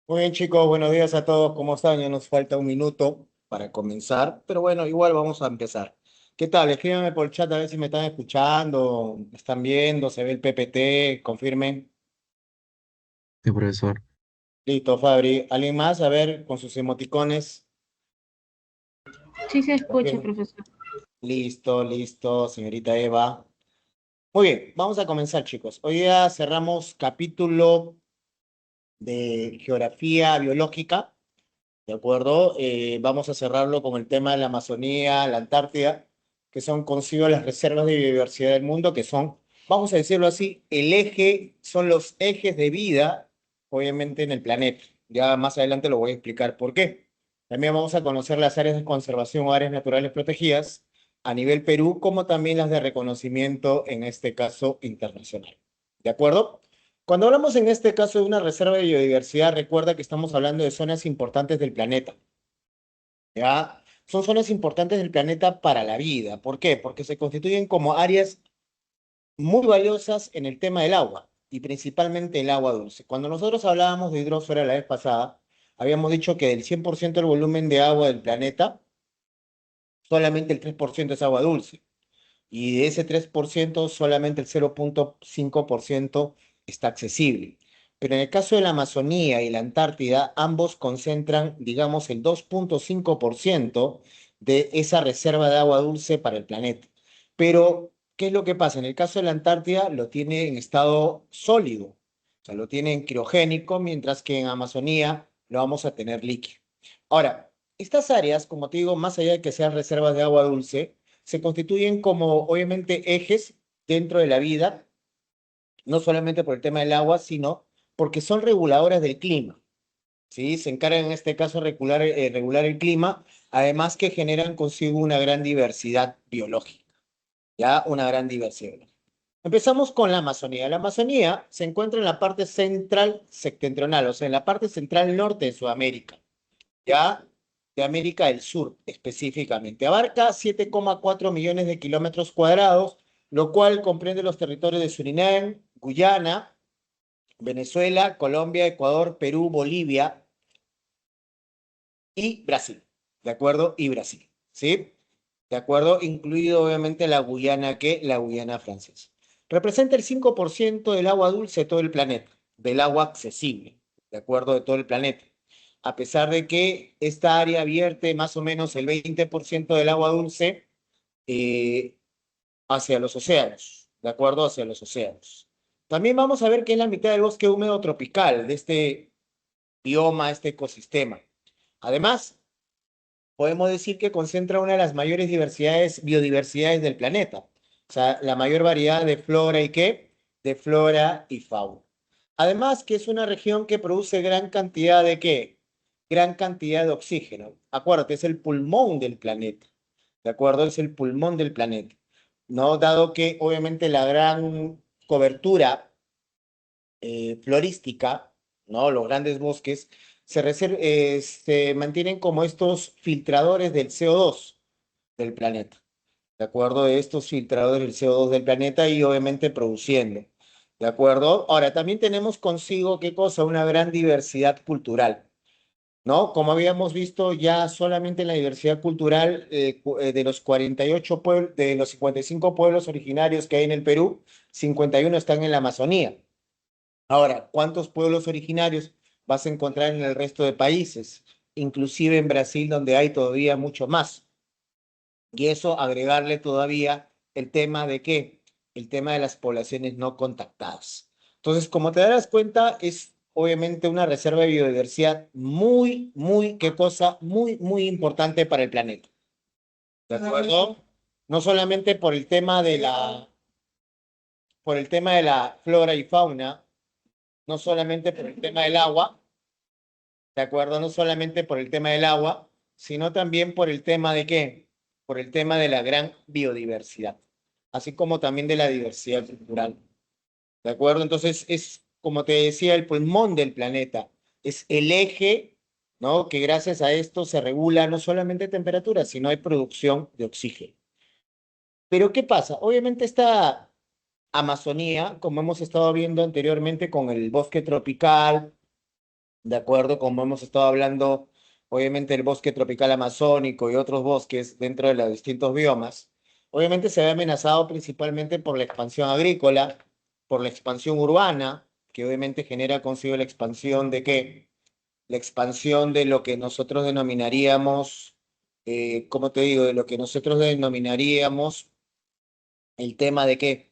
Muy bien, chicos, buenos días a todos. ¿Cómo están? Ya nos falta un minuto para comenzar, pero bueno, igual vamos a empezar. ¿Qué tal? Escríbanme por el chat a ver si me están escuchando, me están viendo, se ve el PPT, confirmen. Sí, profesor. Listo, Fabri. ¿Alguien más? A ver, con sus emoticones. Sí se escucha, Confirmen. profesor. Listo, listo, señorita Eva. Muy bien, vamos a comenzar, chicos. Hoy día cerramos capítulo de geografía biológica. ¿De acuerdo? Vamos a cerrarlo con el tema de la Amazonía, la Antártida, que son consigo las reservas de biodiversidad del mundo, que son, vamos a decirlo así, el eje, son los ejes de vida, obviamente, en el planeta. Ya más adelante lo voy a explicar por qué. También vamos a conocer las áreas de conservación o áreas naturales protegidas a nivel Perú, como también las de reconocimiento, en este caso, internacional. ¿De acuerdo? Cuando hablamos en este caso de una reserva de biodiversidad, recuerda que estamos hablando de zonas importantes del planeta, ¿ya? Son zonas importantes del planeta para la vida. ¿Por qué? Porque se constituyen como áreas muy valiosas en el tema del agua y principalmente el agua dulce. Cuando nosotros hablábamos de hidrosfera la vez pasada, habíamos dicho que del 100% del volumen de agua del planeta, solamente el 3% es agua dulce. Y de ese 3% solamente el 0,5% está accesible. Pero en el caso de la Amazonía y la Antártida, ambos concentran, digamos, el 2,5% de esa reserva de agua dulce para el planeta. Pero, ¿qué es lo que pasa? En el caso de la Antártida lo tiene en estado sólido, o sea, lo tiene en criogénico, mientras que en Amazonía lo vamos a tener líquido. Ahora, estas áreas, como te digo, más allá de que sean reservas de agua dulce, se constituyen como obviamente ejes dentro de la vida, no solamente por el tema del agua, sino porque son reguladoras del clima, ¿sí? Se encargan en este caso de regular el clima, además que generan consigo una gran diversidad biológica, ¿ya? Una gran diversidad biológica. Empezamos con la Amazonía. La Amazonía se encuentra en la parte central septentrional, o sea, en la parte central norte de Sudamérica, ya de América del Sur específicamente. Abarca 7,4 millones de kilómetros cuadrados, lo cual comprende los territorios de Surinam, Guyana, Venezuela, Colombia, Ecuador, Perú, Bolivia y Brasil. ¿De acuerdo? Y Brasil. ¿Sí? ¿De acuerdo? Incluido obviamente la Guyana francesa. Representa el 5% del agua dulce de todo el planeta, del agua accesible, ¿de acuerdo? De todo el planeta. A pesar de que esta área vierte más o menos el 20% del agua dulce eh, hacia los océanos, ¿de acuerdo? Hacia los océanos. También vamos a ver que es la mitad del bosque húmedo tropical de este bioma, este ecosistema. Además, podemos decir que concentra una de las mayores biodiversidades del planeta. O sea, la mayor variedad de flora y qué, de flora y fauna. Además, que es una región que produce gran cantidad de qué, gran cantidad de oxígeno. Acuérdate, es el pulmón del planeta. ¿De acuerdo? Es el pulmón del planeta. ¿No? Dado que obviamente la gran cobertura florística, ¿no? Los grandes bosques, se mantienen como estos filtradores del CO2 del planeta, ¿de acuerdo? De estos filtradores del CO2 del planeta y obviamente produciendo, ¿de acuerdo? Ahora, también tenemos consigo, ¿qué cosa? Una gran diversidad cultural. ¿No? Como habíamos visto ya solamente en la diversidad cultural de los 48 pueblos, de los 55 pueblos originarios que hay en el Perú, 51 están en la Amazonía. Ahora, ¿cuántos pueblos originarios vas a encontrar en el resto de países? Inclusive en Brasil, donde hay todavía mucho más. Y eso agregarle todavía el tema de qué? El tema de las poblaciones no contactadas. Entonces, como te darás cuenta, es obviamente una reserva de biodiversidad ¿qué cosa? Muy importante para el planeta. ¿De acuerdo? No solamente por el tema de la flora y fauna, no solamente por el tema del agua, ¿de acuerdo? No solamente por el tema del agua, sino también por el tema de qué? Por el tema de la gran biodiversidad, así como también de la diversidad cultural, ¿de acuerdo? Entonces es, como te decía, el pulmón del planeta, es el eje, ¿no? Que gracias a esto se regula no solamente temperatura, sino hay producción de oxígeno. Pero ¿qué pasa? Obviamente esta Amazonía, como hemos estado viendo anteriormente con el bosque tropical, de acuerdo, como hemos estado hablando, obviamente el bosque tropical amazónico y otros bosques dentro de los distintos biomas, obviamente se ve amenazado principalmente por la expansión agrícola, por la expansión urbana, que obviamente genera consigo la expansión de qué, la expansión de lo que nosotros denominaríamos, ¿cómo te digo? De lo que nosotros denominaríamos el tema de que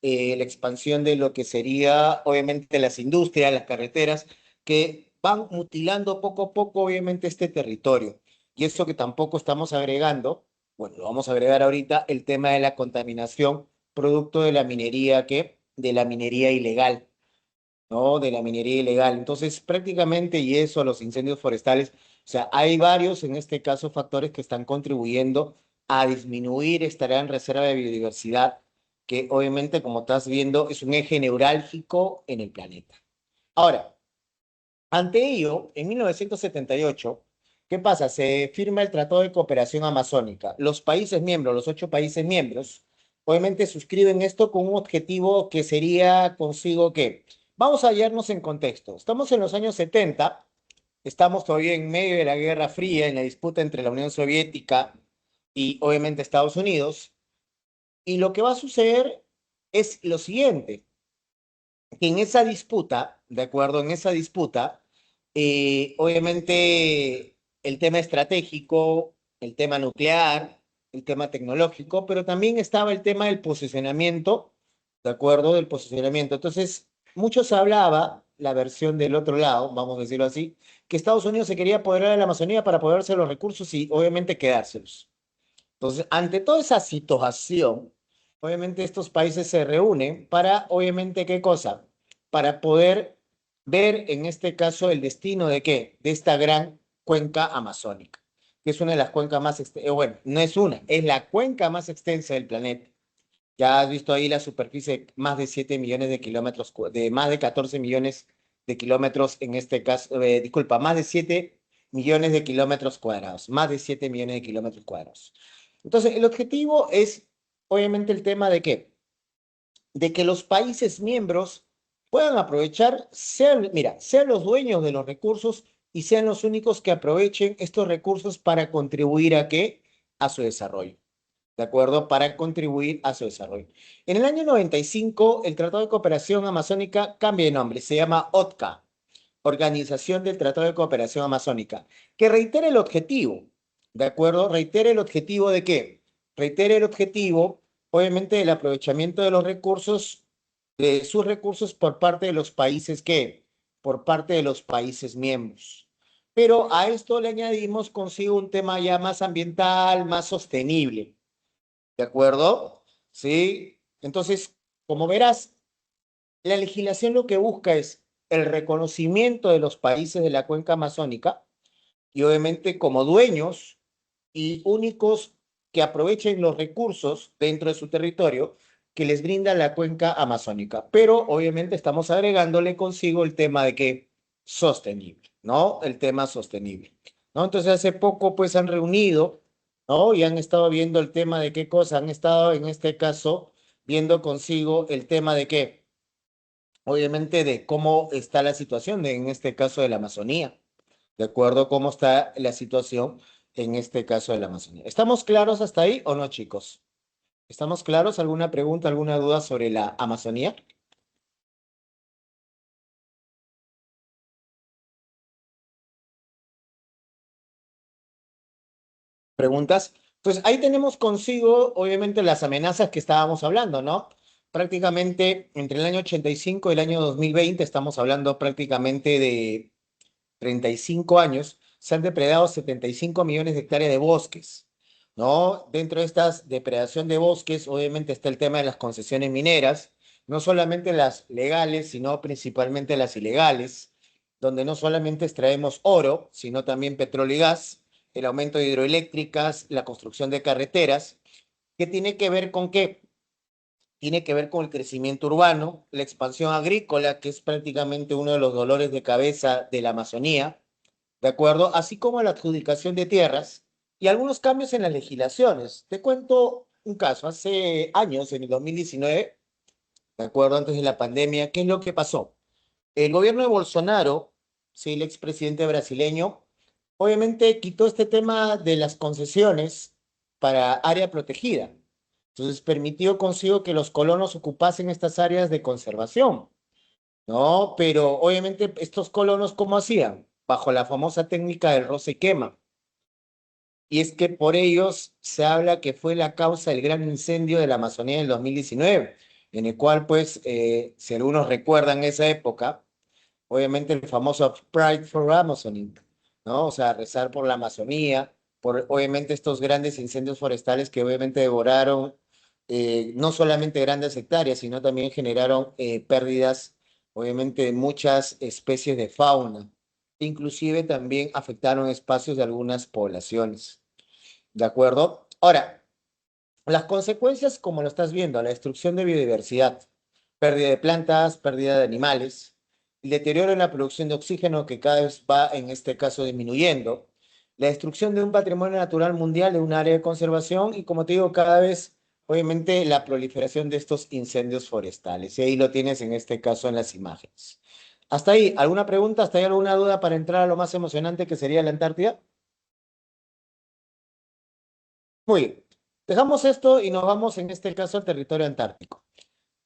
la expansión de lo que sería, obviamente, las industrias, las carreteras, que van mutilando poco a poco, obviamente, este territorio. Y eso que tampoco estamos agregando, bueno, lo vamos a agregar ahorita, el tema de la contaminación producto de la minería, ¿qué? De la minería ilegal. ¿No? De la minería ilegal. Entonces, prácticamente, y eso, los incendios forestales, o sea, hay varios, en este caso, factores que están contribuyendo a disminuir esta gran reserva de biodiversidad, que obviamente, como estás viendo, es un eje neurálgico en el planeta. Ahora, ante ello, en 1978, ¿qué pasa? Se firma el Tratado de Cooperación Amazónica. Los países miembros, los 8 países miembros, obviamente suscriben esto con un objetivo que sería consigo que, vamos a hallarnos en contexto. Estamos en los años 70, estamos todavía en medio de la Guerra Fría, en la disputa entre la Unión Soviética y obviamente Estados Unidos, y lo que va a suceder es lo siguiente que en esa disputa, de acuerdo, en esa disputa, obviamente el tema estratégico, el tema nuclear, el tema tecnológico, pero también estaba el tema del posicionamiento, de acuerdo, del posicionamiento. Entonces, muchos hablaba, la versión del otro lado, vamos a decirlo así, que Estados Unidos se quería apoderar de la Amazonía para apoderarse de los recursos y obviamente quedárselos. Entonces, ante toda esa situación, obviamente estos países se reúnen para, obviamente, ¿qué cosa? Para poder ver en este caso el destino de qué? De esta gran cuenca amazónica, que es una de las cuencas más extensas, bueno, no es una, es la cuenca más extensa del planeta. Ya has visto ahí la superficie de más de 7 millones de kilómetros, de más de 14 millones de kilómetros en este caso, disculpa, más de 7 millones de kilómetros cuadrados, más de 7 millones de kilómetros cuadrados. Entonces, el objetivo es, obviamente, el tema de qué? De que los países miembros puedan aprovechar, sean, mira, sean los dueños de los recursos y sean los únicos que aprovechen estos recursos para contribuir a qué? A su desarrollo. ¿De acuerdo? Para contribuir a su desarrollo. En el año 95, el Tratado de Cooperación Amazónica cambia de nombre, se llama OTCA, Organización del Tratado de Cooperación Amazónica, que reitera el objetivo, ¿de acuerdo? Reitera el objetivo de qué? Reitera el objetivo, obviamente, del aprovechamiento de los recursos, de sus recursos por parte de los países que, por parte de los países miembros. Pero a esto le añadimos consigo un tema ya más ambiental, más sostenible. ¿De acuerdo? Sí. Entonces, como verás, la legislación lo que busca es el reconocimiento de los países de la cuenca amazónica y obviamente como dueños y únicos que aprovechen los recursos dentro de su territorio que les brinda la cuenca amazónica. Pero obviamente estamos agregándole consigo el tema de que sostenible, ¿no? El tema sostenible, ¿no? Entonces hace poco pues han reunido, ¿no? Y han estado viendo el tema de qué cosa, han estado en este caso viendo consigo el tema de qué, obviamente de cómo está la situación en este caso de la Amazonía, de acuerdo a cómo está la situación en este caso de la Amazonía. ¿Estamos claros hasta ahí o no, chicos? ¿Estamos claros? ¿Alguna pregunta, alguna duda sobre la Amazonía? ¿Preguntas? Pues ahí tenemos consigo, obviamente, las amenazas que estábamos hablando, ¿no? Prácticamente entre el año 85 y el año 2020, estamos hablando prácticamente de 35 años, se han depredado 75 millones de hectáreas de bosques, ¿no? Dentro de estas depredación de bosques, obviamente está el tema de las concesiones mineras, no solamente las legales, sino principalmente las ilegales, donde no solamente extraemos oro, sino también petróleo y gas, el aumento de hidroeléctricas, la construcción de carreteras, que tiene que ver con qué? Tiene que ver con el crecimiento urbano, la expansión agrícola, que es prácticamente uno de los dolores de cabeza de la Amazonía, ¿de acuerdo? Así como la adjudicación de tierras y algunos cambios en las legislaciones. Te cuento un caso, hace años, en el 2019, ¿de acuerdo? Antes de la pandemia, ¿qué es lo que pasó? El gobierno de Bolsonaro, sí, el expresidente brasileño, obviamente quitó este tema de las concesiones para área protegida. Entonces permitió consigo que los colonos ocupasen estas áreas de conservación, ¿no? Pero obviamente estos colonos, ¿cómo hacían? Bajo la famosa técnica del roce y quema. Y es que por ellos se habla que fue la causa del gran incendio de la Amazonía del 2019, en el cual, pues, si algunos recuerdan esa época, obviamente el famoso Pride for Amazon, ¿no? O sea, rezar por la Amazonía, por obviamente estos grandes incendios forestales que obviamente devoraron no solamente grandes hectáreas, sino también generaron pérdidas, obviamente, de muchas especies de fauna. Inclusive también afectaron espacios de algunas poblaciones. ¿De acuerdo? Ahora, las consecuencias, como lo estás viendo, la destrucción de biodiversidad, pérdida de plantas, pérdida de animales, el deterioro en la producción de oxígeno que cada vez va, en este caso, disminuyendo, la destrucción de un patrimonio natural mundial, de un área de conservación y, como te digo, cada vez, obviamente, la proliferación de estos incendios forestales. Y ahí lo tienes, en este caso, en las imágenes. Hasta ahí, ¿alguna pregunta? ¿Hasta ahí alguna duda para entrar a lo más emocionante que sería la Antártida? Muy bien. Dejamos esto y nos vamos, en este caso, al territorio antártico.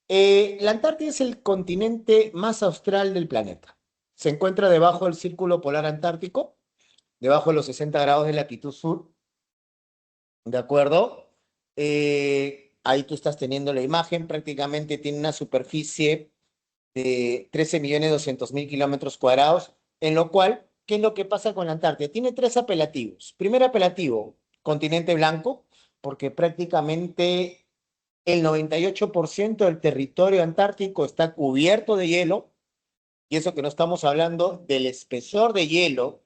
La Antártida es el continente más austral del planeta. Se encuentra debajo del Círculo Polar Antártico, debajo de los 60 grados de latitud sur, ¿de acuerdo? Ahí tú estás teniendo la imagen, prácticamente tiene una superficie de 13.200.000 kilómetros cuadrados, en lo cual, ¿qué es lo que pasa con la Antártida? Tiene tres apelativos. Primer apelativo, continente blanco, porque prácticamente el 98% del territorio antártico está cubierto de hielo, y eso que no estamos hablando del espesor de hielo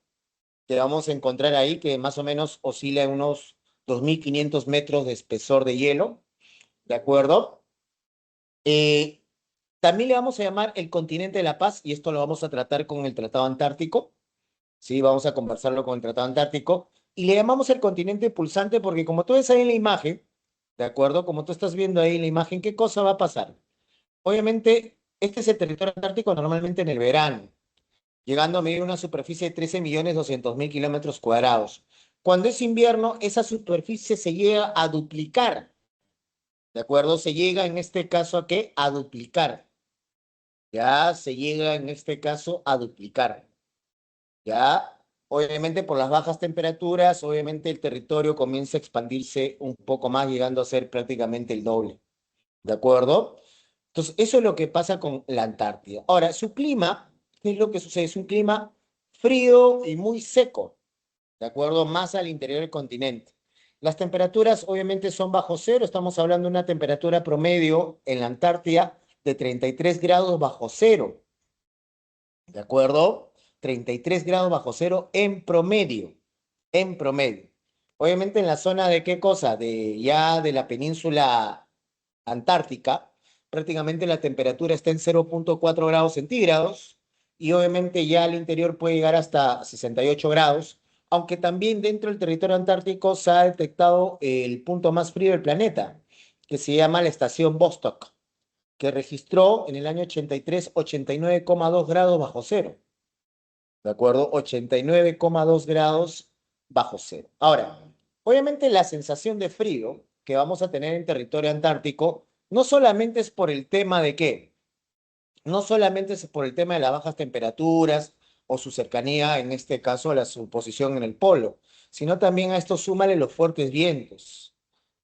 que vamos a encontrar ahí, que más o menos oscila en unos 2.500 metros de espesor de hielo, ¿de acuerdo? Eh, También le vamos a llamar el continente de la paz, y esto lo vamos a tratar con el Tratado Antártico, ¿sí? Vamos a conversarlo con el Tratado Antártico, y le llamamos el continente pulsante porque como tú ves ahí en la imagen, ¿de acuerdo? Como tú estás viendo ahí en la imagen, ¿qué cosa va a pasar? Obviamente, este es el territorio antártico normalmente en el verano, llegando a medir una superficie de 13.200.000 kilómetros cuadrados. Cuando es invierno, esa superficie se llega a duplicar, ¿de acuerdo? Se llega en este caso a qué? A duplicar. Ya se llega en este caso a duplicar. Ya, obviamente por las bajas temperaturas, obviamente el territorio comienza a expandirse un poco más, llegando a ser prácticamente el doble. ¿De acuerdo? Entonces, eso es lo que pasa con la Antártida. Ahora, su clima, ¿qué es lo que sucede? Es un clima frío y muy seco, ¿de acuerdo? Más al interior del continente. Las temperaturas obviamente son bajo cero, estamos hablando de una temperatura promedio en la Antártida de 33 grados bajo cero, ¿de acuerdo? 33 grados bajo cero en promedio, en promedio. Obviamente en la zona de qué cosa, de ya de la península antártica, prácticamente la temperatura está en 0,4 grados centígrados y obviamente ya al interior puede llegar hasta 68 grados, aunque también dentro del territorio antártico se ha detectado el punto más frío del planeta, que se llama la estación Vostok, que registró en el año 83 89,2 grados bajo cero. ¿De acuerdo? 89,2 grados bajo cero. Ahora, obviamente la sensación de frío que vamos a tener en territorio antártico no solamente es por el tema de qué, no solamente es por el tema de las bajas temperaturas o su cercanía, en este caso, a su posición en el polo, sino también a esto súmale los fuertes vientos,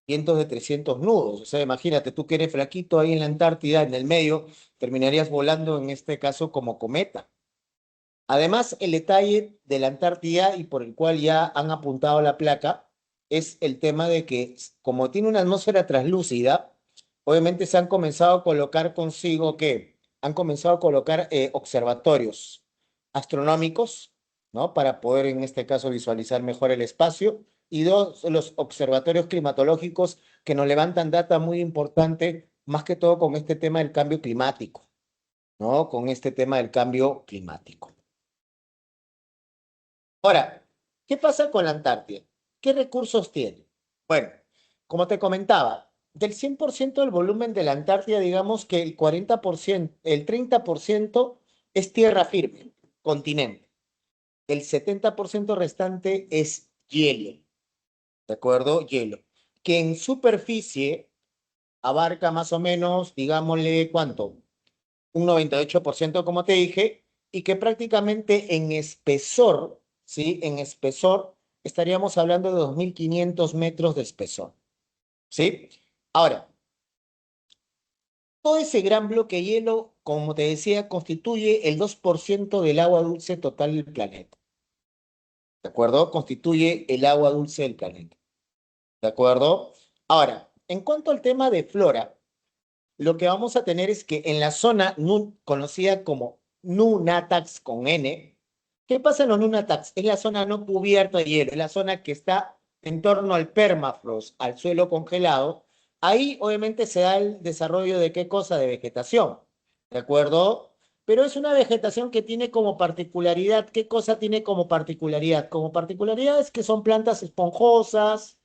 vientos de 300 nudos. O sea, imagínate, tú que eres flaquito ahí en la Antártida, en el medio, terminarías volando en este caso como cometa. Además, el detalle de la Antártida y por el cual ya han apuntado la placa es el tema de que como tiene una atmósfera translúcida, obviamente se han comenzado a colocar consigo que han comenzado a colocar observatorios astronómicos, ¿no? Para poder en este caso visualizar mejor el espacio y dos, los observatorios climatológicos que nos levantan data muy importante, más que todo con este tema del cambio climático, ¿no? Con este tema del cambio climático. Ahora, ¿qué pasa con la Antártida? ¿Qué recursos tiene? Bueno, como te comentaba, del 100% del volumen de la Antártida, digamos que el 40%, el 30% es tierra firme, continente. el 70% restante es hielo, ¿de acuerdo? Hielo, que en superficie abarca más o menos, digámosle, ¿cuánto? Un 98% como te dije, y que prácticamente en espesor, ¿sí? En espesor estaríamos hablando de 2.500 metros de espesor, ¿sí? Ahora, todo ese gran bloque de hielo, como te decía, constituye el 2% del agua dulce total del planeta, ¿de acuerdo? Constituye el agua dulce del planeta, ¿de acuerdo? Ahora, en cuanto al tema de flora, lo que vamos a tener es que en la zona conocida como Nunatax con N, ¿qué pasa en los Nunatax? Es la zona no cubierta de hielo, es la zona que está en torno al permafrost, al suelo congelado. Ahí obviamente se da el desarrollo de qué cosa, de vegetación, ¿de acuerdo? Pero es una vegetación que tiene como particularidad, ¿qué cosa tiene como particularidad? Como particularidad es que son plantas esponjosas,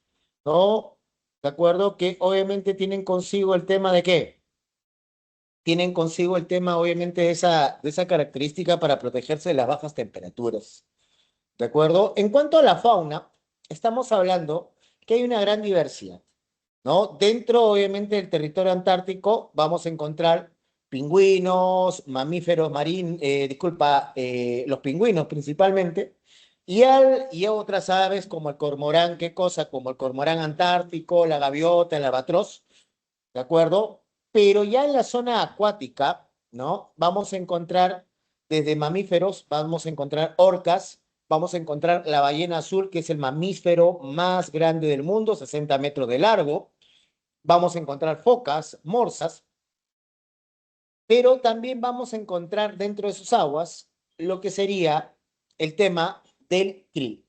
¿no? ¿De acuerdo? Que obviamente tienen consigo el tema de qué, tienen consigo el tema, obviamente, de esa característica para protegerse de las bajas temperaturas. ¿De acuerdo? En cuanto a la fauna, estamos hablando que hay una gran diversidad, ¿no? Dentro, obviamente, del territorio antártico vamos a encontrar pingüinos, mamíferos marinos, disculpa, los pingüinos principalmente, y otras aves como el cormorán, ¿qué cosa? Como el cormorán antártico, la gaviota, el albatros, ¿de acuerdo? Pero ya en la zona acuática, ¿no? Vamos a encontrar desde mamíferos, vamos a encontrar orcas, vamos a encontrar la ballena azul, que es el mamífero más grande del mundo, 60 metros de largo, vamos a encontrar focas, morsas, pero también vamos a encontrar dentro de sus aguas lo que sería el tema del krill.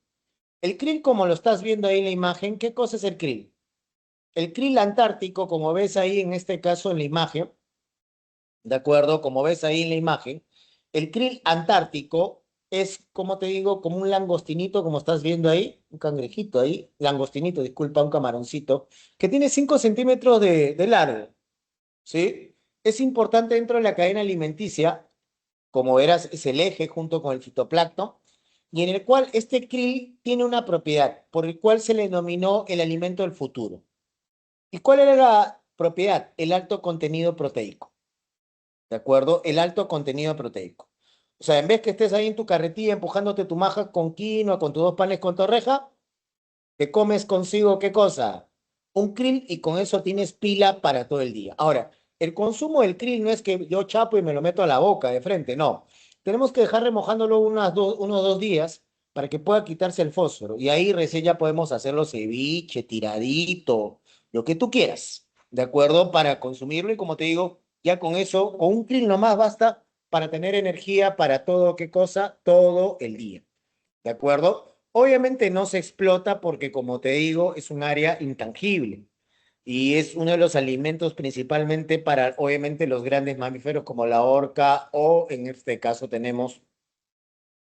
El krill, como lo estás viendo ahí en la imagen, ¿qué cosa es el krill? El krill antártico, como ves ahí en este caso en la imagen, ¿de acuerdo? Como ves ahí en la imagen, el krill antártico es, como te digo, como un langostinito, como estás viendo ahí, un cangrejito ahí, langostinito, disculpa, un camaroncito, que tiene 5 centímetros de largo, ¿sí? Es importante dentro de la cadena alimenticia, como verás, es el eje junto con el fitoplancton, y en el cual este krill tiene una propiedad, por el cual se le denominó el alimento del futuro. ¿Y cuál era la propiedad? El alto contenido proteico. ¿De acuerdo? El alto contenido proteico. O sea, en vez que estés ahí en tu carretilla empujándote tu maja con quinoa, con tus 2 panes con torreja, te comes consigo, ¿qué cosa? Un krill y con eso tienes pila para todo el día. Ahora, el consumo del krill no es que yo chapo y me lo meto a la boca de frente, no. Tenemos que dejar remojándolo unos 2 días para que pueda quitarse el fósforo. Y ahí recién ya podemos hacerlo ceviche, tiradito, lo que tú quieras, ¿de acuerdo? Para consumirlo y como te digo, ya con eso, con un krill nomás basta para tener energía para todo, ¿qué cosa? Todo el día. ¿De acuerdo? Obviamente no se explota porque, como te digo, es un área intangible y es uno de los alimentos principalmente para, obviamente, los grandes mamíferos como la orca o, en este caso, tenemos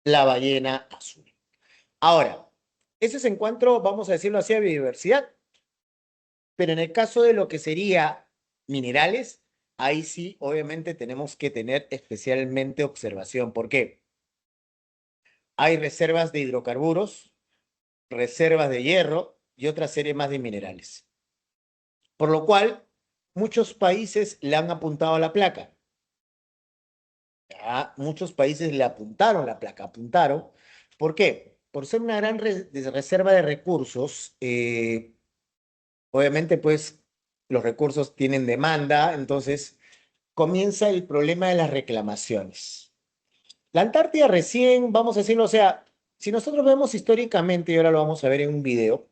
la ballena azul. Ahora, ese es en cuanto, vamos a decirlo así, a biodiversidad, pero en el caso de lo que sería minerales, ahí sí, obviamente, tenemos que tener especialmente observación. ¿Por qué? Hay reservas de hidrocarburos, reservas de hierro y otra serie más de minerales. Por lo cual, muchos países le han apuntado a la placa. ¿Ya? Muchos países le apuntaron la placa, apuntaron. ¿Por qué? Por ser una gran reserva de recursos, obviamente pues los recursos tienen demanda, entonces comienza el problema de las reclamaciones. La Antártida recién, vamos a decirlo, o sea, si nosotros vemos históricamente, y ahora lo vamos a ver en un video,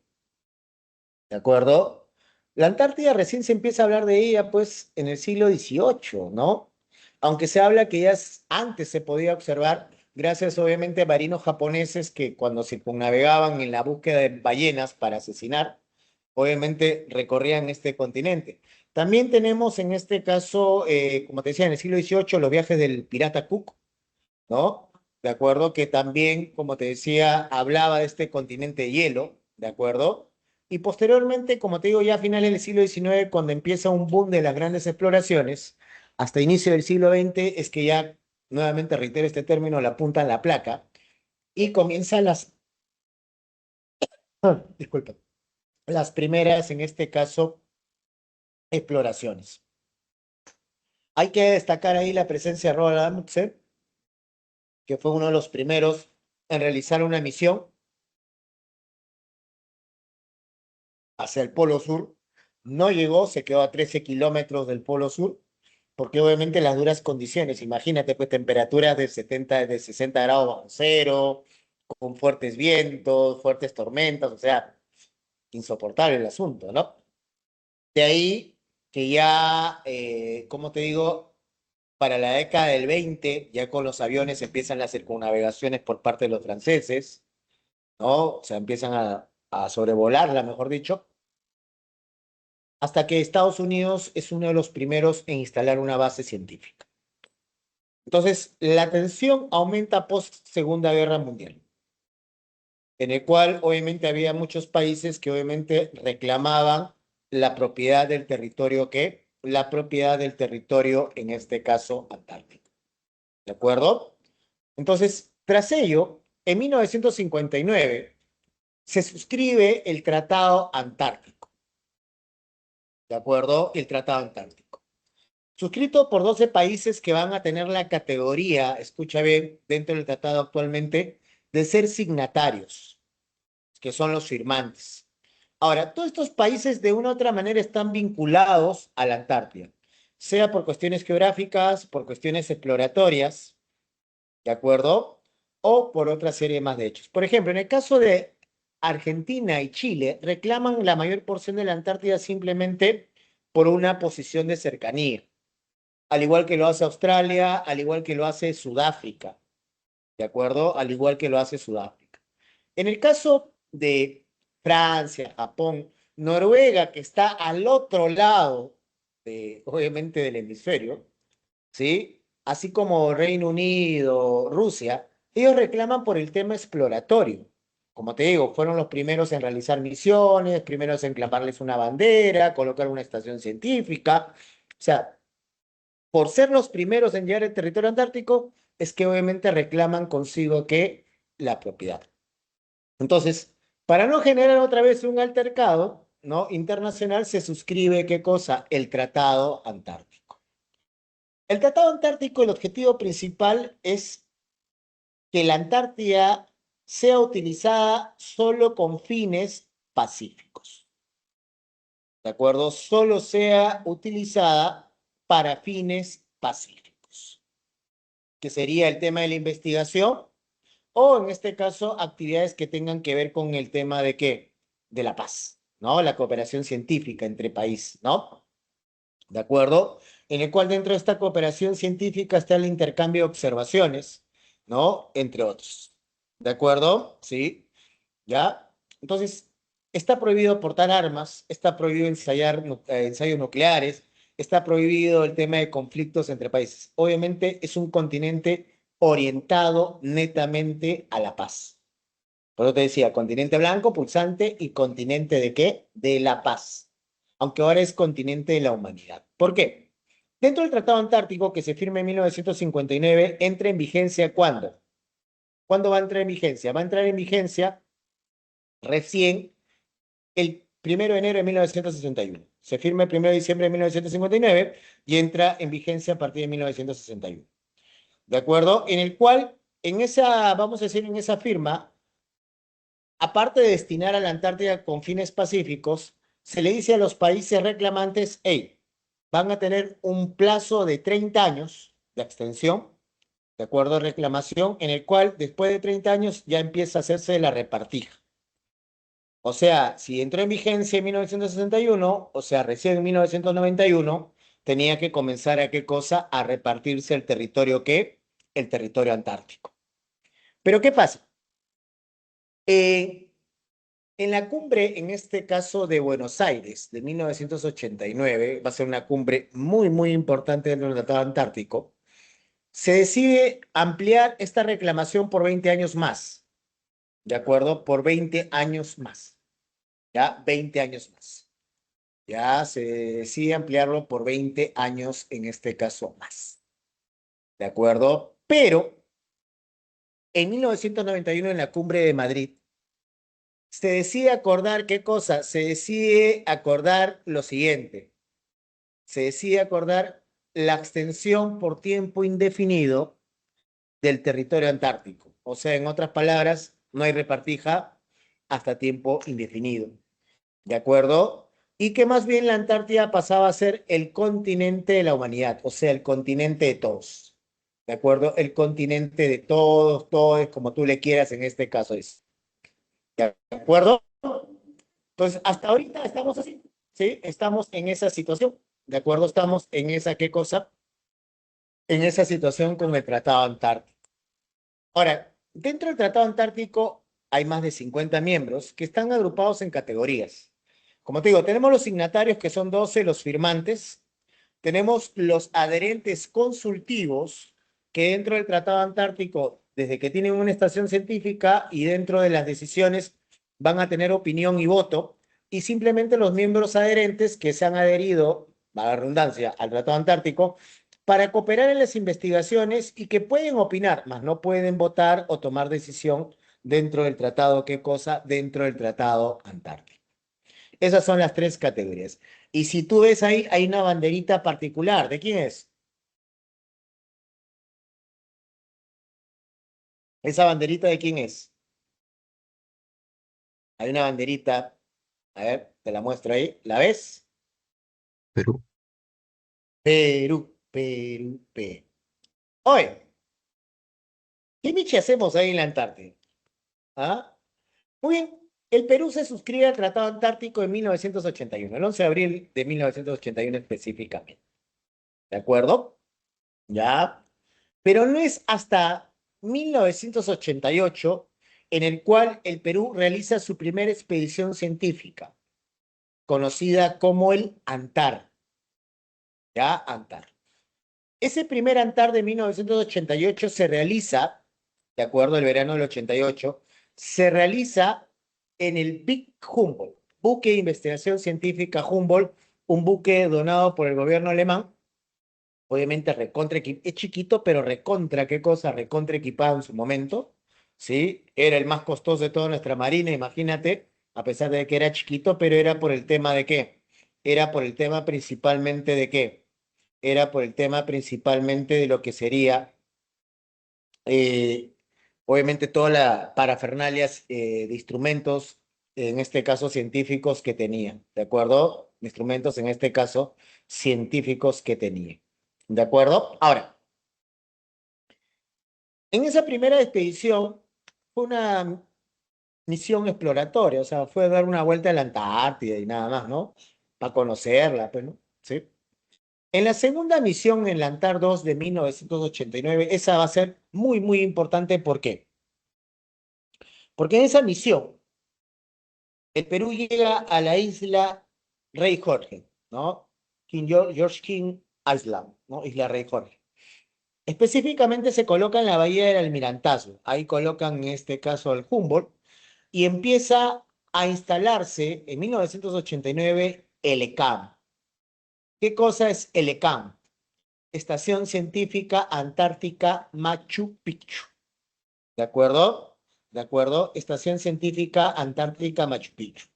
¿de acuerdo? La Antártida recién se empieza a hablar de ella, pues, en el siglo XVIII, ¿no? Aunque se habla que ya antes se podía observar, gracias obviamente a marinos japoneses que cuando circunnavegaban en la búsqueda de ballenas para asesinar, obviamente recorrían este continente. También tenemos en este caso, como te decía, en el siglo XVIII los viajes del pirata Cook, ¿no? De acuerdo, que también, como te decía, hablaba de este continente de hielo, ¿de acuerdo? Y posteriormente, como te digo, ya a finales del siglo XIX, cuando empieza un boom de las grandes exploraciones, hasta inicio del siglo XX, es que ya, nuevamente reitero este término, la punta en la placa, y comienzan disculpa, las primeras, en este caso, exploraciones. Hay que destacar ahí la presencia de Roald Amundsen, que fue uno de los primeros en realizar una misión hacia el Polo Sur. No llegó, se quedó a 13 kilómetros del Polo Sur, porque obviamente las duras condiciones, imagínate, pues temperaturas de 60 grados bajo cero, con fuertes vientos, fuertes tormentas, o sea, insoportable el asunto, ¿no? De ahí que ya, como te digo, para la década del 20, ya con los aviones empiezan las circunnavegaciones por parte de los franceses, ¿no? O sea, empiezan a sobrevolarla, mejor dicho, hasta que Estados Unidos es uno de los primeros en instalar una base científica. Entonces, la tensión aumenta post Segunda Guerra Mundial, en el cual obviamente había muchos países que obviamente reclamaban la propiedad del territorio la propiedad del territorio, en este caso, antártico. ¿De acuerdo? Entonces, tras ello, en 1959 se suscribe el Tratado Antártico. ¿De acuerdo? El Tratado Antártico. Suscrito por 12 países que van a tener la categoría, escucha bien, dentro del tratado actualmente, de ser signatarios, que son los firmantes. Ahora, todos estos países de una u otra manera están vinculados a la Antártida, sea por cuestiones geográficas, por cuestiones exploratorias, ¿de acuerdo? O por otra serie más de hechos. Por ejemplo, en el caso de Argentina y Chile, reclaman la mayor porción de la Antártida simplemente por una posición de cercanía, al igual que lo hace Australia, al igual que lo hace Sudáfrica, ¿de acuerdo? Al igual que lo hace Sudáfrica. En el caso de Francia, Japón, Noruega, que está al otro lado, obviamente, del hemisferio, ¿sí? Así como Reino Unido, Rusia, ellos reclaman por el tema exploratorio. Como te digo, fueron los primeros en realizar misiones, primeros en clamarles una bandera, colocar una estación científica. O sea, por ser los primeros en llegar al territorio antártico, es que obviamente reclaman consigo que la propiedad. Entonces, para no generar otra vez un altercado, ¿no? Internacional, se suscribe, ¿qué cosa? El Tratado Antártico. El Tratado Antártico, el objetivo principal es que la Antártida sea utilizada solo con fines pacíficos. ¿De acuerdo? Solo sea utilizada para fines pacíficos, que sería el tema de la investigación o en este caso actividades que tengan que ver con el tema de qué, de la paz, ¿no? La cooperación científica entre países, ¿no? ¿De acuerdo? En el cual dentro de esta cooperación científica está el intercambio de observaciones, ¿no? Entre otros. ¿De acuerdo? Sí, ¿ya? Entonces, está prohibido portar armas, está prohibido ensayar ensayos nucleares, está prohibido el tema de conflictos entre países. Obviamente es un continente orientado netamente a la paz. Por eso te decía, continente blanco, pulsante, y continente ¿de qué? De la paz. Aunque ahora es continente de la humanidad. ¿Por qué? Dentro del Tratado Antártico que se firma en 1959, entra en vigencia ¿cuándo? ¿Cuándo va a entrar en vigencia? Va a entrar en vigencia recién el 1 de enero de 1961. Se firma el 1 de diciembre de 1959 y entra en vigencia a partir de 1961. ¿De acuerdo? En el cual, en esa, vamos a decir, en esa firma, aparte de destinar a la Antártida con fines pacíficos, se le dice a los países reclamantes, hey, van a tener un plazo de 30 años de extensión, de acuerdo a reclamación, en el cual después de 30 años ya empieza a hacerse la repartija. O sea, si entró en vigencia en 1961, o sea, recién en 1991, tenía que comenzar a qué cosa, a repartirse el territorio ¿qué? El territorio antártico. Pero ¿qué pasa? Eh, en la cumbre, en este caso de Buenos Aires, de 1989, va a ser una cumbre muy, muy importante del Tratado Antártico, se decide ampliar esta reclamación por 20 años más, ¿de acuerdo? Por 20 años más, ¿ya? 20 años más. Ya se decide ampliarlo por 20 años, en este caso más, ¿de acuerdo? Pero en 1991 en la cumbre de Madrid, se decide acordar, ¿qué cosa? Se decide acordar lo siguiente. Se decide acordar la extensión por tiempo indefinido del territorio antártico. O sea, en otras palabras, no hay repartija hasta tiempo indefinido. ¿De acuerdo? Y que más bien la Antártida pasaba a ser el continente de la humanidad, o sea, el continente de todos. ¿De acuerdo? El continente de todos, todos, como tú le quieras en este caso es. ¿De acuerdo? Entonces, hasta ahorita estamos así, ¿sí? Estamos en esa situación. ¿De acuerdo? Estamos en esa, ¿qué cosa? En esa situación con el Tratado Antártico. Ahora, dentro del Tratado Antártico hay más de 50 miembros que están agrupados en categorías. Como te digo, tenemos los signatarios que son 12, los firmantes, tenemos los adherentes consultivos que dentro del Tratado Antártico, desde que tienen una estación científica y dentro de las decisiones van a tener opinión y voto, y simplemente los miembros adherentes que se han adherido, a la redundancia, al Tratado Antártico, para cooperar en las investigaciones y que pueden opinar, mas no pueden votar o tomar decisión dentro del tratado, ¿qué cosa? Dentro del Tratado Antártico. Esas son las tres categorías. Y si tú ves ahí, hay una banderita particular. ¿De quién es? ¿Esa banderita de quién es? Hay una banderita. A ver, te la muestro ahí. ¿La ves? Perú. Perú, Perú, Perú. Oye, ¿qué michi hacemos ahí en la Antártida? ¿Ah? Muy bien. El Perú se suscribe al Tratado Antártico en 1981, el 11 de abril de 1981 específicamente. ¿De acuerdo? Ya. Pero no es hasta 1988 en el cual el Perú realiza su primera expedición científica, conocida como el ANTAR. ¿Ya? ANTAR. Ese primer ANTAR de 1988 se realiza, de acuerdo al verano del 88, se realiza en el Big Humboldt, buque de investigación científica Humboldt, un buque donado por el gobierno alemán. Obviamente recontra es chiquito, pero recontra, ¿qué cosa? Recontra equipado en su momento, ¿sí? Era el más costoso de toda nuestra marina, imagínate, a pesar de que era chiquito, pero era por el tema de qué? Era por el tema principalmente de qué? Era por el tema principalmente de lo que sería, eh, obviamente, toda la parafernalias de instrumentos, en este caso científicos que tenía, ¿de acuerdo? Instrumentos, en este caso, científicos que tenía. ¿De acuerdo? Ahora, en esa primera expedición fue una misión exploratoria, o sea, fue dar una vuelta a la Antártida y nada más, ¿no? Para conocerla, pues, ¿no? Sí. En la segunda misión, en la Antar 2 de 1989, esa va a ser muy, muy importante. ¿Por qué? Porque en esa misión, el Perú llega a la isla Rey Jorge, ¿no? George King Island, ¿no? Isla Rey Jorge. Específicamente se coloca en la bahía del Almirantazgo. Ahí colocan en este caso el Humboldt y empieza a instalarse en 1989 el ECAM. ¿Qué cosa es el ECAM? Estación Científica Antártica Machu Picchu. ¿De acuerdo? ¿De acuerdo? Estación Científica Antártica Machu Picchu.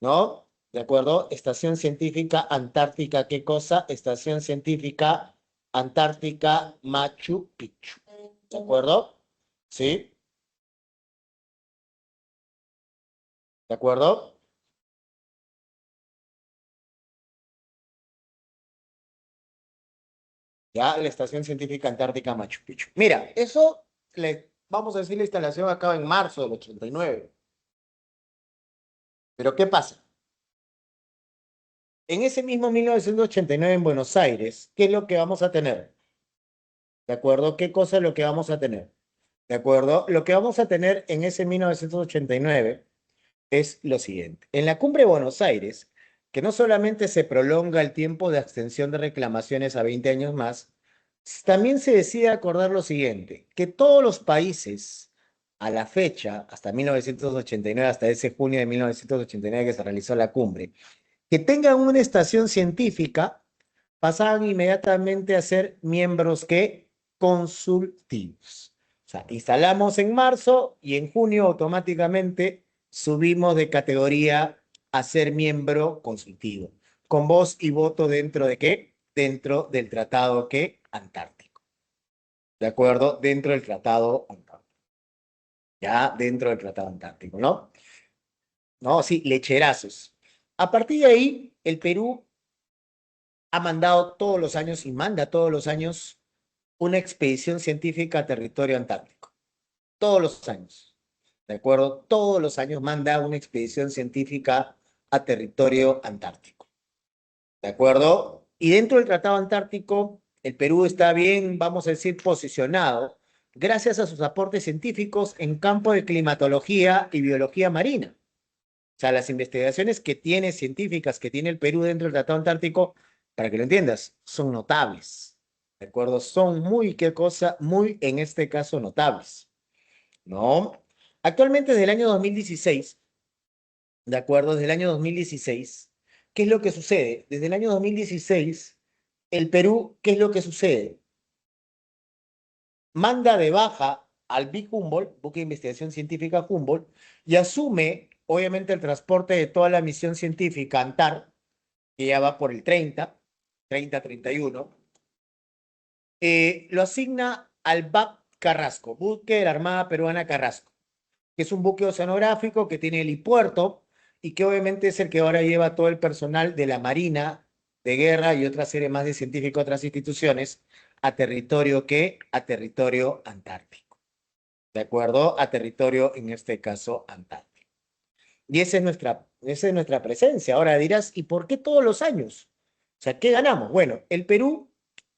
¿No? ¿De acuerdo? Estación Científica Antártica, ¿qué cosa? Estación Científica Antártica Machu Picchu. ¿De acuerdo? ¿Sí? ¿De acuerdo? Ya, la Estación Científica Antártica Machu Picchu. Mira, eso, vamos a decir, la instalación acaba en marzo del 89. Pero ¿qué pasa? En ese mismo 1989 en Buenos Aires, ¿qué es lo que vamos a tener? ¿De acuerdo? ¿Qué cosa es lo que vamos a tener? ¿De acuerdo? Lo que vamos a tener en ese 1989 es lo siguiente. En la cumbre de Buenos Aires, que no solamente se prolonga el tiempo de extensión de reclamaciones a 20 años más, también se decide acordar lo siguiente, que todos los países a la fecha, hasta 1989, hasta ese junio de 1989 que se realizó la cumbre, que tengan una estación científica, pasaban inmediatamente a ser miembros que consultivos. sea, instalamos en marzo y en junio automáticamente subimos de categoría a ser miembro consultivo. Con voz y voto dentro de qué? Dentro del tratado ¿qué? Antártico. ¿De acuerdo? Dentro del tratado antártico. Ya dentro del tratado antártico, ¿no? No, sí, lecherazos. A partir de ahí, el Perú ha mandado todos los años y manda todos los años una expedición científica a territorio antártico. Todos los años. ¿De acuerdo? Todos los años manda una expedición científica a territorio antártico. ¿De acuerdo? Y dentro del Tratado Antártico, el Perú está bien, vamos a decir, posicionado gracias a sus aportes científicos en campo de climatología y biología marina. O sea, las investigaciones que tiene, científicas que tiene el Perú dentro del Tratado Antártico, para que lo entiendas, son notables. ¿De acuerdo? Son muy, ¿qué cosa? Muy, en este caso, notables. ¿No? Actualmente, desde el año 2016, ¿de acuerdo? Desde el año 2016, ¿qué es lo que sucede? Desde el año 2016, el Perú, ¿qué es lo que sucede? Manda de baja al Big Humboldt, buque de investigación científica Humboldt, y asume, obviamente, el transporte de toda la misión científica ANTAR, que ya va por el 30-31, lo asigna al BAC Carrasco, buque de la Armada Peruana Carrasco, que es un buque oceanográfico que tiene helipuerto y que obviamente es el que ahora lleva todo el personal de la Marina de Guerra y otra serie más de científicos, otras instituciones, a territorio ¿qué? A territorio antártico. ¿De acuerdo? A territorio, en este caso, antártico. Y esa es nuestra presencia. Ahora dirás, ¿y por qué todos los años? O sea, ¿qué ganamos? Bueno, el Perú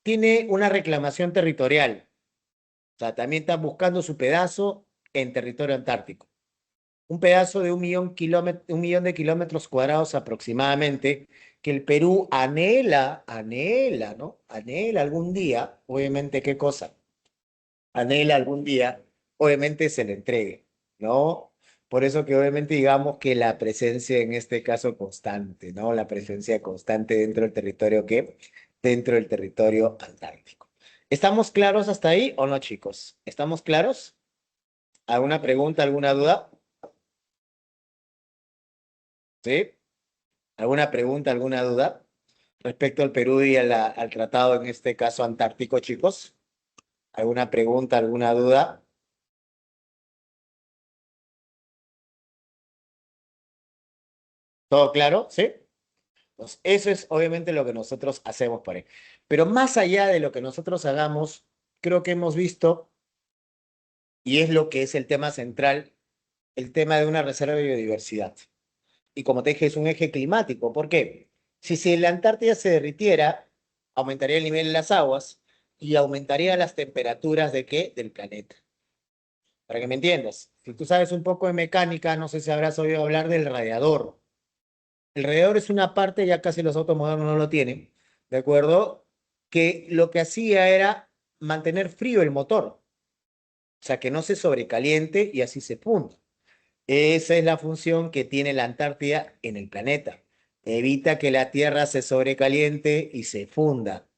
tiene una reclamación territorial. O sea, también está buscando su pedazo en territorio antártico. Un pedazo de 1 millón de kilómetros cuadrados aproximadamente, que el Perú anhela, ¿no? Anhela algún día, obviamente, ¿qué cosa? Anhela algún día, obviamente se le entregue, ¿no? Por eso que obviamente digamos que la presencia en este caso constante, ¿no? La presencia constante dentro del territorio, ¿qué? Dentro del territorio antártico. ¿Estamos claros hasta ahí o no, chicos? ¿Estamos claros? ¿Alguna pregunta, alguna duda? ¿Sí? ¿Alguna pregunta, alguna duda respecto al Perú y al tratado, en este caso antártico, chicos? ¿Alguna pregunta, alguna duda? ¿Todo claro? ¿Sí? Pues eso es obviamente lo que nosotros hacemos por ahí. Pero más allá de lo que nosotros hagamos, creo que hemos visto, y es lo que es el tema central, el tema de una reserva de biodiversidad. Y como te dije, es un eje climático. ¿Por qué? Si la Antártida se derritiera, aumentaría el nivel de las aguas y aumentaría las temperaturas de qué? Del planeta. Para que me entiendas, si tú sabes un poco de mecánica, no sé si habrás oído hablar del radiador. El radiador es una parte, ya casi los autos modernos no lo tienen, ¿de acuerdo? Que lo que hacía era mantener frío el motor, o sea, que no se sobrecaliente y así se funda. Esa es la función que tiene la Antártida en el planeta. Evita que la Tierra se sobrecaliente y se funda.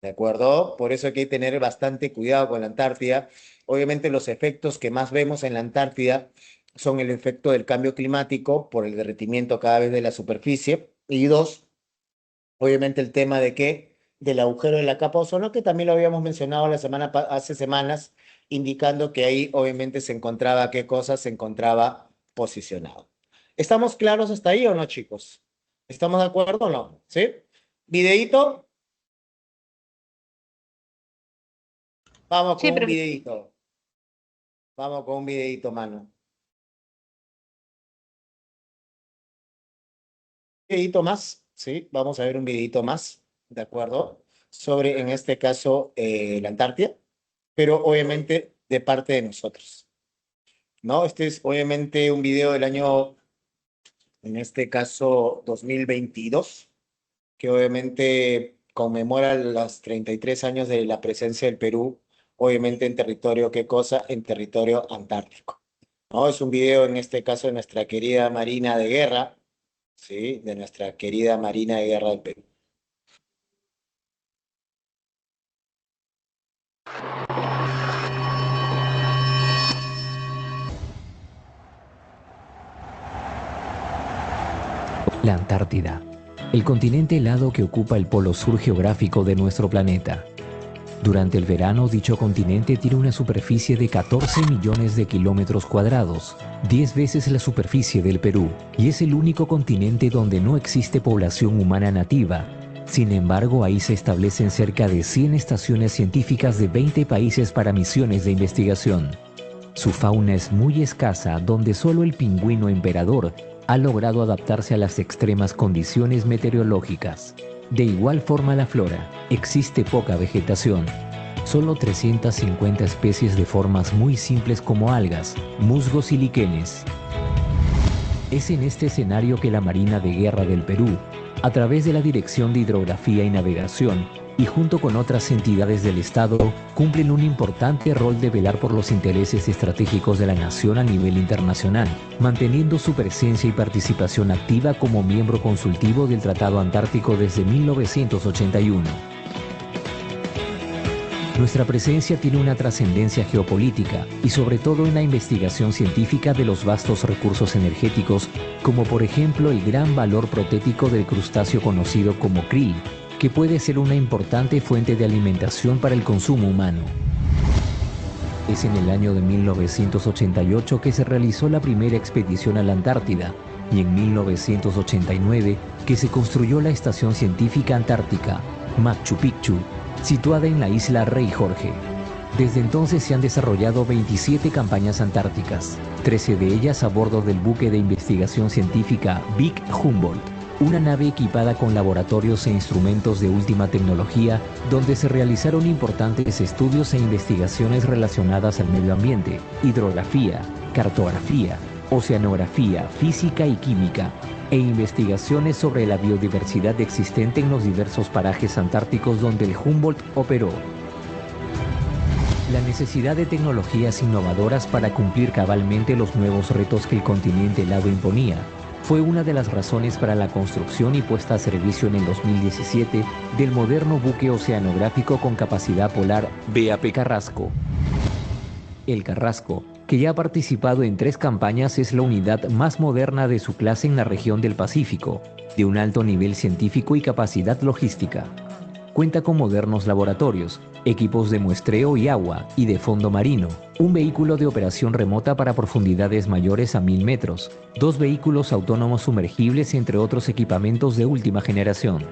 ¿De acuerdo? Por eso hay que tener bastante cuidado con la Antártida. Obviamente los efectos que más vemos en la Antártida son el efecto del cambio climático por el derretimiento cada vez de la superficie. Y dos, obviamente el tema de qué, del agujero de la capa de ozono, que también lo habíamos mencionado hace semanas, indicando que ahí obviamente se encontraba qué cosa se encontraba posicionado. ¿Estamos claros hasta ahí o no, chicos? ¿Estamos de acuerdo o no? ¿Sí? ¿Videíto? Vamos Sí, con un profe. videíto. Vamos con un videíto, mano. Un videíto más, ¿sí? Vamos a ver un videíto más, ¿de acuerdo? Sobre, en este caso, la Antártida, pero obviamente de parte de nosotros, ¿no? Este es obviamente un video del año, en este caso, 2022, que obviamente conmemora los 33 años de la presencia del Perú, obviamente en territorio, ¿qué cosa? En territorio antártico, ¿no? Es un video, en este caso, de nuestra querida Marina de Guerra, ¿sí? De nuestra querida Marina de Guerra del Perú. La Antártida, el continente helado que ocupa el polo sur geográfico de nuestro planeta. Durante el verano, dicho continente tiene una superficie de 14 millones de kilómetros cuadrados, 10 veces la superficie del Perú, y es el único continente donde no existe población humana nativa. Sin embargo, ahí se establecen cerca de 100 estaciones científicas de 20 países para misiones de investigación. Su fauna es muy escasa, donde solo el pingüino emperador ha logrado adaptarse a las extremas condiciones meteorológicas. De igual forma la flora, existe poca vegetación. Solo 350 especies de formas muy simples como algas, musgos y líquenes. Es en este escenario que la Marina de Guerra del Perú, a través de la Dirección de Hidrografía y Navegación, y junto con otras entidades del Estado, cumplen un importante rol de velar por los intereses estratégicos de la nación a nivel internacional, manteniendo su presencia y participación activa como miembro consultivo del Tratado Antártico desde 1981. Nuestra presencia tiene una trascendencia geopolítica y sobre todo en la investigación científica de los vastos recursos energéticos, como por ejemplo el gran valor protético del crustáceo conocido como krill, que puede ser una importante fuente de alimentación para el consumo humano. Es en el año de 1988 que se realizó la primera expedición a la Antártida y en 1989 que se construyó la Estación Científica Antártica, Machu Picchu, situada en la isla Rey Jorge. Desde entonces se han desarrollado 27 campañas antárticas, 13 de ellas a bordo del buque de investigación científica Big Humboldt, una nave equipada con laboratorios e instrumentos de última tecnología donde se realizaron importantes estudios e investigaciones relacionadas al medio ambiente, hidrografía, cartografía, oceanografía, física y química, e investigaciones sobre la biodiversidad existente en los diversos parajes antárticos donde el Humboldt operó. La necesidad de tecnologías innovadoras para cumplir cabalmente los nuevos retos que el continente helado imponía fue una de las razones para la construcción y puesta a servicio en el 2017 del moderno buque oceanográfico con capacidad polar BAP Carrasco. El Carrasco, que ya ha participado en 3 campañas, es la unidad más moderna de su clase en la región del Pacífico, de un alto nivel científico y capacidad logística. Cuenta con modernos laboratorios, equipos de muestreo y agua y de fondo marino, un vehículo de operación remota para profundidades mayores a 1000 metros, 2 vehículos autónomos sumergibles entre otros equipamientos de última generación.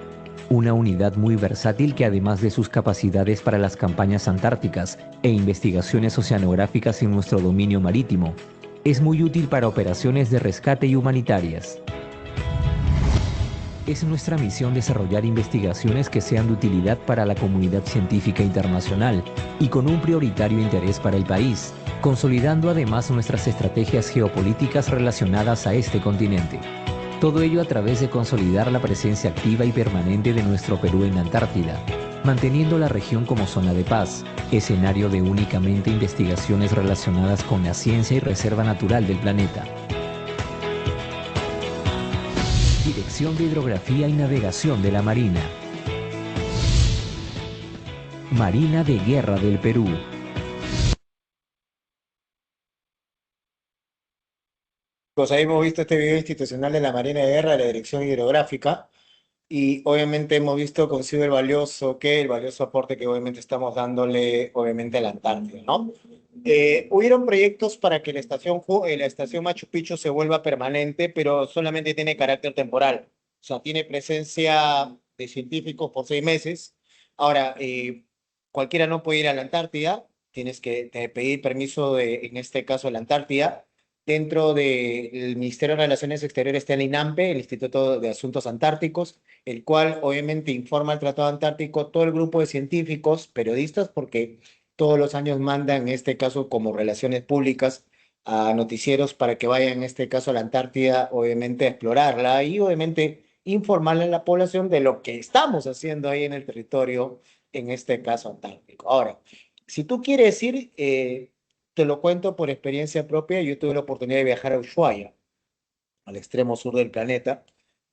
Una unidad muy versátil que además de sus capacidades para las campañas antárticas e investigaciones oceanográficas en nuestro dominio marítimo, es muy útil para operaciones de rescate y humanitarias. Es nuestra misión desarrollar investigaciones que sean de utilidad para la comunidad científica internacional y con un prioritario interés para el país, consolidando además nuestras estrategias geopolíticas relacionadas a este continente. Todo ello a través de consolidar la presencia activa y permanente de nuestro Perú en Antártida, manteniendo la región como zona de paz, escenario de únicamente investigaciones relacionadas con la ciencia y reserva natural del planeta. Dirección de Hidrografía y Navegación de la Marina. Marina de Guerra del Perú. Pues ahí hemos visto este video institucional de la Marina de Guerra de la Dirección Hidrográfica y obviamente hemos visto consigo el valioso aporte que obviamente estamos dándole obviamente a la Antártida, ¿no? Hubieron proyectos para que la estación Machu Picchu se vuelva permanente, pero solamente tiene carácter temporal. O sea, tiene presencia de científicos por 6 meses. Ahora, cualquiera no puede ir a la Antártida, tienes que pedir permiso en este caso, la Antártida. Dentro del Ministerio de Relaciones Exteriores está el INAMPE, el Instituto de Asuntos Antárticos, el cual obviamente informa al Tratado Antártico todo el grupo de científicos, periodistas, porque todos los años manda, en este caso como relaciones públicas, a noticieros para que vayan, en este caso, a la Antártida, obviamente a explorarla y obviamente informarle a la población de lo que estamos haciendo ahí en el territorio, en este caso antártico. Ahora, si tú quieres ir, te lo cuento por experiencia propia, yo tuve la oportunidad de viajar a Ushuaia, al extremo sur del planeta,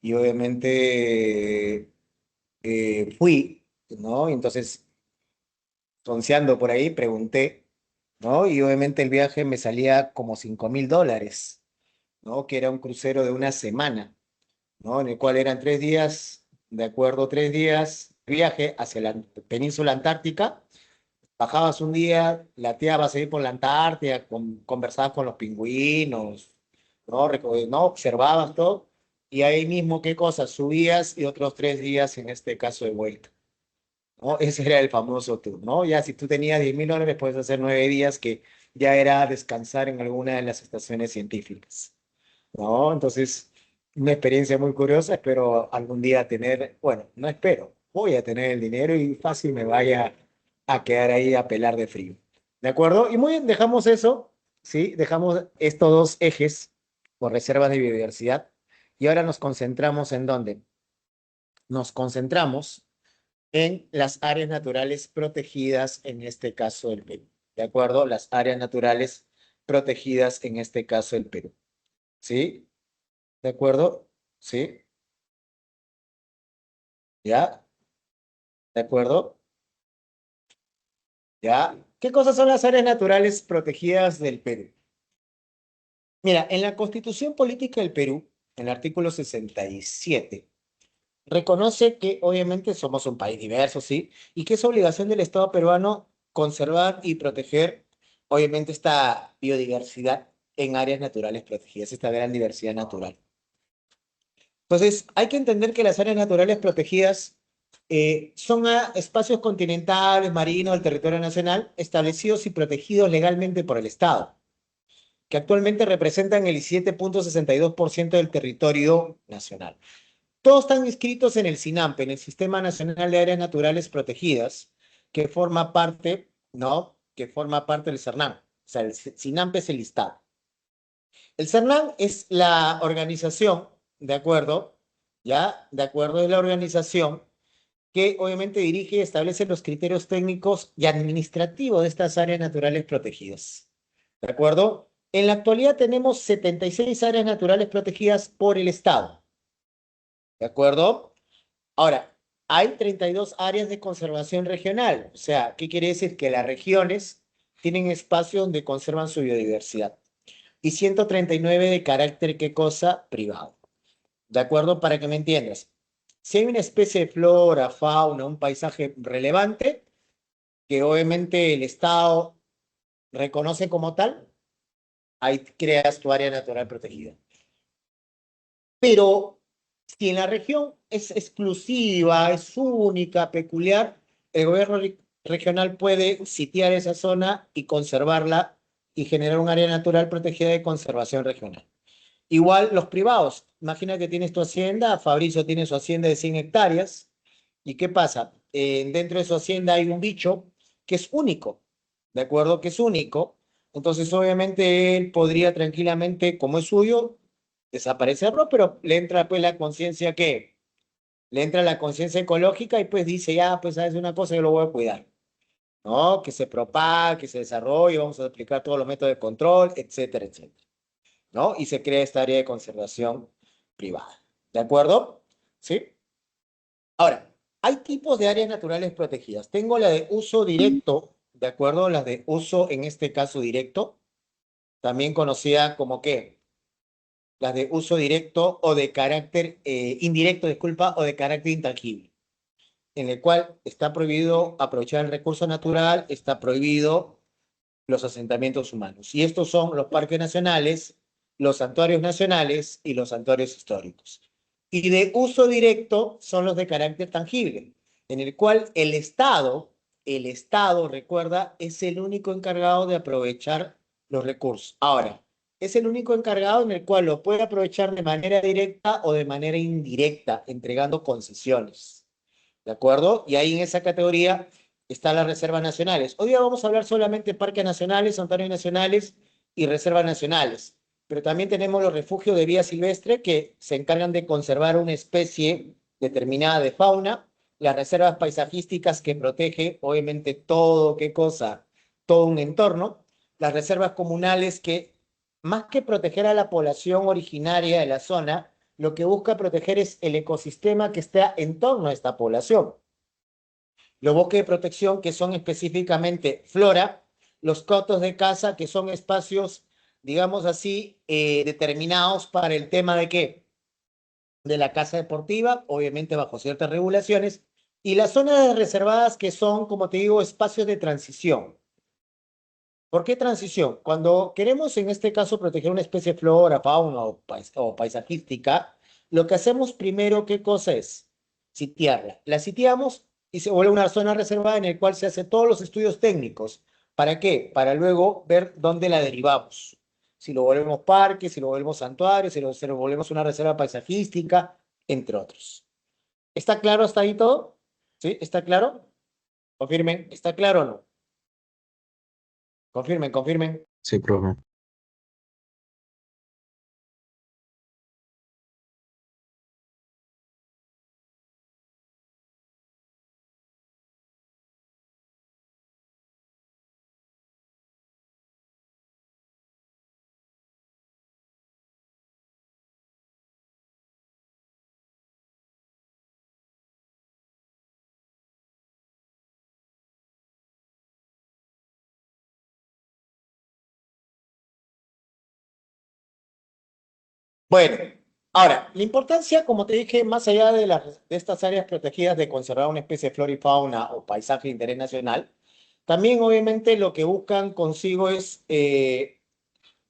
y obviamente fui, ¿no? Entonces, sonceando por ahí, pregunté, ¿no? Y obviamente el viaje me salía como $5000, ¿no? Que era un crucero de una semana, ¿no? En el cual eran 3 días, de acuerdo, 3 días viaje hacia la península antártica. Bajabas un día, lateabas ahí por la Antártida, conversabas con los pingüinos, ¿no? ¿no? Observabas todo, y ahí mismo, ¿qué cosas? Subías y otros 3 días, en este caso, de vuelta, ¿no? Ese era el famoso tour, ¿no? Ya si tú tenías $10.000, puedes hacer 9 días, que ya era descansar en alguna de las estaciones científicas, ¿no? Entonces, una experiencia muy curiosa. Espero algún día tener, bueno, no espero, voy a tener el dinero y fácil me vaya a quedar ahí a pelar de frío. ¿De acuerdo? Y muy bien, dejamos eso, ¿sí? Dejamos estos dos ejes por reservas de biodiversidad, y ahora nos concentramos en dónde. Nos concentramos en las áreas naturales protegidas, en este caso del Perú. ¿De acuerdo? Las áreas naturales protegidas, en este caso del Perú. ¿Sí? ¿De acuerdo? ¿Sí? ¿Ya? ¿De acuerdo? ¿Ya? ¿Qué cosas son las áreas naturales protegidas del Perú? Mira, en la Constitución Política del Perú, en el artículo 67, reconoce que obviamente somos un país diverso, ¿sí? Y que es obligación del Estado peruano conservar y proteger, obviamente, esta biodiversidad en áreas naturales protegidas, esta gran diversidad natural. Entonces, hay que entender que las áreas naturales protegidas son espacios continentales, marinos del territorio nacional, establecidos y protegidos legalmente por el Estado, que actualmente representan el 17,62% del territorio nacional. Todos están inscritos en el SINAMPE, en el Sistema Nacional de Áreas Naturales Protegidas, que forma parte, ¿no? Que forma parte del CERNAM. O sea, el SINAMPE es el listado. El CERNAM es la organización, ¿de acuerdo? ¿Ya? De acuerdo, es la organización que obviamente dirige y establece los criterios técnicos y administrativos de estas áreas naturales protegidas. ¿De acuerdo? En la actualidad tenemos 76 áreas naturales protegidas por el Estado. ¿De acuerdo? Ahora, hay 32 áreas de conservación regional. O sea, ¿qué quiere decir? Que las regiones tienen espacios donde conservan su biodiversidad. Y 139 de carácter, ¿qué cosa? Privado. ¿De acuerdo? Para que me entiendas. Si hay una especie de flora, fauna, un paisaje relevante, que obviamente el Estado reconoce como tal, ahí creas tu área natural protegida. Pero si en la región es exclusiva, es única, peculiar, el gobierno regional puede sitiar esa zona y conservarla y generar un área natural protegida de conservación regional. Igual los privados. Imagina que tienes tu hacienda, Fabricio tiene su hacienda de 100 hectáreas. ¿Y qué pasa? Dentro de su hacienda hay un bicho que es único, ¿de acuerdo? Que es único. Entonces, obviamente, él podría tranquilamente, como es suyo, desaparecerlo, pero le entra pues la conciencia que, le entra la conciencia ecológica, y pues dice, ya, pues sabes una cosa, yo lo voy a cuidar, ¿no? Que se propague, que se desarrolle, vamos a aplicar todos los métodos de control, etcétera, etcétera, ¿no? Y se crea esta área de conservación privada. ¿De acuerdo? ¿Sí? Ahora, hay tipos de áreas naturales protegidas. Tengo la de uso directo, ¿de acuerdo? Las de uso, en este caso, directo, también conocida como ¿qué? Las de uso directo o de carácter indirecto, disculpa, o de carácter intangible, en el cual está prohibido aprovechar el recurso natural, está prohibido los asentamientos humanos. Y estos son los parques nacionales, los santuarios nacionales y los santuarios históricos. Y de uso directo son los de carácter tangible, en el cual el Estado, recuerda, es el único encargado de aprovechar los recursos. Ahora, es el único encargado en el cual lo puede aprovechar de manera directa o de manera indirecta, entregando concesiones. ¿De acuerdo? Y ahí en esa categoría están las reservas nacionales. Hoy día vamos a hablar solamente de parques nacionales, santuarios nacionales y reservas nacionales. Pero también tenemos los refugios de vida silvestre, que se encargan de conservar una especie determinada de fauna. Las reservas paisajísticas, que protege obviamente todo, ¿qué cosa? Todo un entorno. Las reservas comunales, que más que proteger a la población originaria de la zona, lo que busca proteger es el ecosistema que está en torno a esta población. Los bosques de protección, que son específicamente flora, los cotos de caza, que son espacios, digamos así, determinados para el tema de qué, de la casa deportiva, obviamente bajo ciertas regulaciones, y las zonas reservadas que son, como te digo, espacios de transición. ¿Por qué transición? Cuando queremos, en este caso, proteger una especie de flora, fauna o paisajística, lo que hacemos primero, ¿qué cosa es? Sitiarla. La sitiamos y se vuelve una zona reservada en la cual se hacen todos los estudios técnicos. ¿Para qué? Para luego ver dónde la derivamos. Si lo volvemos parque, si lo volvemos santuario, si lo volvemos una reserva paisajística, entre otros. ¿Está claro hasta ahí todo? ¿Sí? ¿Está claro? Confirmen. ¿Está claro o no? Confirmen, confirmen. Sí, profe. Bueno, ahora, la importancia, como te dije, más allá de estas áreas protegidas de conservar una especie de flora y fauna o paisaje de interés nacional, también obviamente lo que buscan consigo es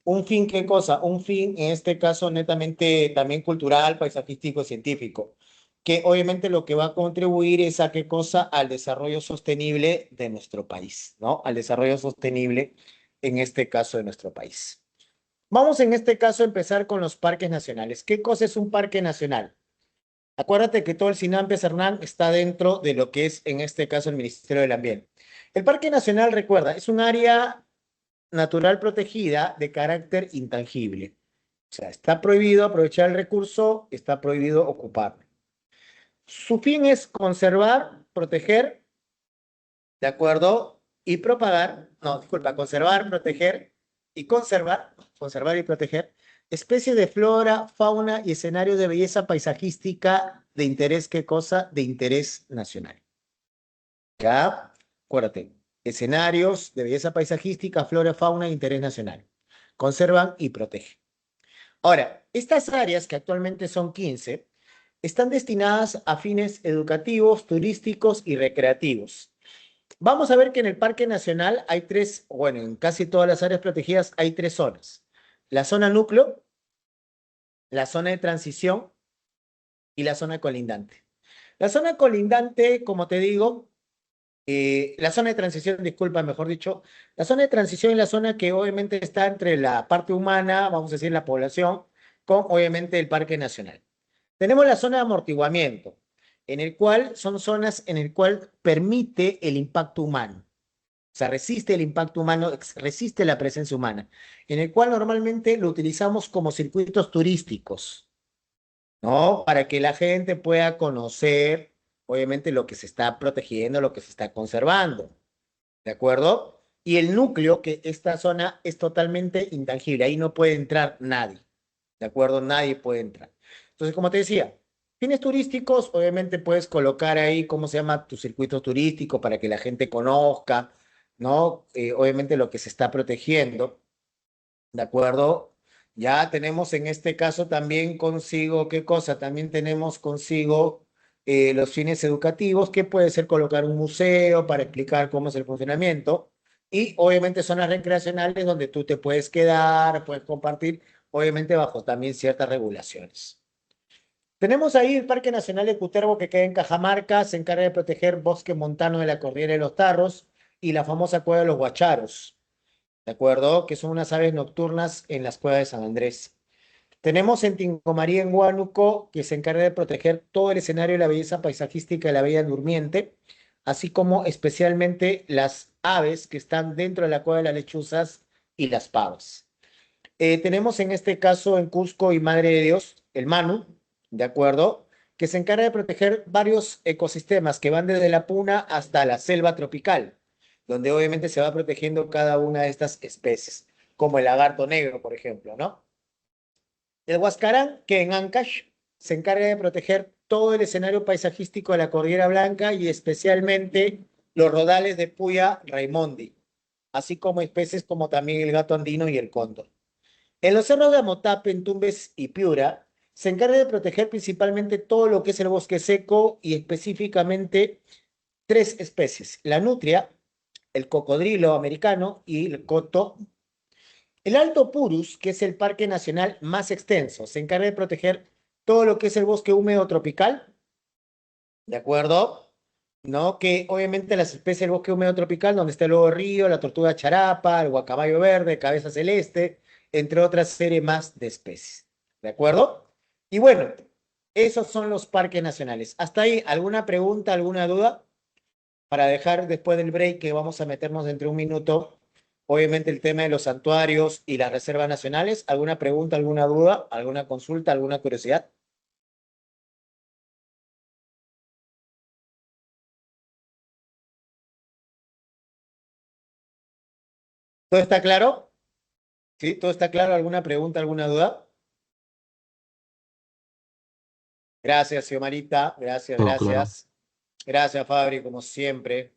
un fin, ¿qué cosa? Un fin, en este caso, netamente también cultural, paisajístico, científico, que obviamente lo que va a contribuir es a qué cosa? Al desarrollo sostenible de nuestro país, ¿no? Al desarrollo sostenible, en este caso, de nuestro país. Vamos en este caso a empezar con los parques nacionales. ¿Qué cosa es un parque nacional? Acuérdate que todo el Sinampe Cernán está dentro de lo que es en este caso el Ministerio del Ambiente. El Parque Nacional, recuerda, es un área natural protegida de carácter intangible. O sea, está prohibido aprovechar el recurso, está prohibido ocuparlo. Su fin es conservar, proteger, ¿de acuerdo? Y propagar, no, disculpa, conservar, proteger y conservar y proteger especies de flora, fauna y escenarios de belleza paisajística de interés, ¿qué cosa? De interés nacional. ¿Ya? Acuérdate, escenarios de belleza paisajística, flora, fauna e interés nacional. Conservan y protegen. Ahora, estas áreas, que actualmente son 15, están destinadas a fines educativos, turísticos y recreativos. Vamos a ver que en el Parque Nacional hay tres, bueno, en casi todas las áreas protegidas hay tres zonas. La zona núcleo, la zona de transición y la zona colindante. La zona colindante, como te digo, la zona de transición, disculpa, mejor dicho, la zona de transición es la zona que obviamente está entre la parte humana, vamos a decir la población, con obviamente el Parque Nacional. Tenemos la zona de amortiguamiento, en el cual son zonas en el cual permite el impacto humano. O sea, resiste el impacto humano, resiste la presencia humana, en el cual normalmente lo utilizamos como circuitos turísticos, ¿no? Para que la gente pueda conocer, obviamente, lo que se está protegiendo, lo que se está conservando, ¿de acuerdo? Y el núcleo, que esta zona es totalmente intangible, ahí no puede entrar nadie, ¿de acuerdo? Nadie puede entrar. Entonces, como te decía, fines turísticos, obviamente puedes colocar ahí, ¿cómo se llama? Tu circuito turístico para que la gente conozca, ¿no? Obviamente lo que se está protegiendo, ¿de acuerdo? Ya tenemos en este caso también consigo, ¿qué cosa? También tenemos consigo los fines educativos, que puede ser colocar un museo para explicar cómo es el funcionamiento, y obviamente zonas recreacionales donde tú te puedes quedar, puedes compartir, obviamente bajo también ciertas regulaciones. Tenemos ahí el Parque Nacional de Cutervo, que queda en Cajamarca, se encarga de proteger bosque montano de la Cordillera de los Tarros y la famosa Cueva de los Guacharos, ¿de acuerdo? Que son unas aves nocturnas en las cuevas de San Andrés. Tenemos en Tincomaría, en Huánuco, que se encarga de proteger todo el escenario de la belleza paisajística de la Bella Durmiente, así como especialmente las aves que están dentro de la cueva de las lechuzas y las pavas. Tenemos en este caso en Cusco y Madre de Dios, el Manu, ¿de acuerdo? Que se encarga de proteger varios ecosistemas que van desde la puna hasta la selva tropical, donde obviamente se va protegiendo cada una de estas especies, como el lagarto negro, por ejemplo, ¿no? El Huascarán, que en Ancash se encarga de proteger todo el escenario paisajístico de la Cordillera Blanca y especialmente los rodales de Puya Raimondi, así como especies como también el gato andino y el cóndor. En los cerros de Amotape, en Tumbes y Piura, se encarga de proteger principalmente todo lo que es el bosque seco y específicamente 3 especies: la nutria, el cocodrilo americano y el coto. El Alto Purus, que es el parque nacional más extenso, se encarga de proteger todo lo que es el bosque húmedo tropical, ¿de acuerdo? ¿No? Que obviamente las especies del bosque húmedo tropical, donde está el lobo río, la tortuga charapa, el guacamayo verde, cabeza celeste, entre otras series más de especies. ¿De acuerdo? Y bueno, esos son los parques nacionales. ¿Hasta ahí alguna pregunta, alguna duda? Para dejar después del break, que vamos a meternos dentro de un minuto, obviamente el tema de los santuarios y las reservas nacionales. ¿Alguna pregunta, alguna duda, alguna consulta, alguna curiosidad? ¿Todo está claro? ¿Sí? ¿Todo está claro? ¿Alguna pregunta, alguna duda? Gracias, Xiomarita. Gracias, Todo claro. gracias. Gracias, Fabri, como siempre.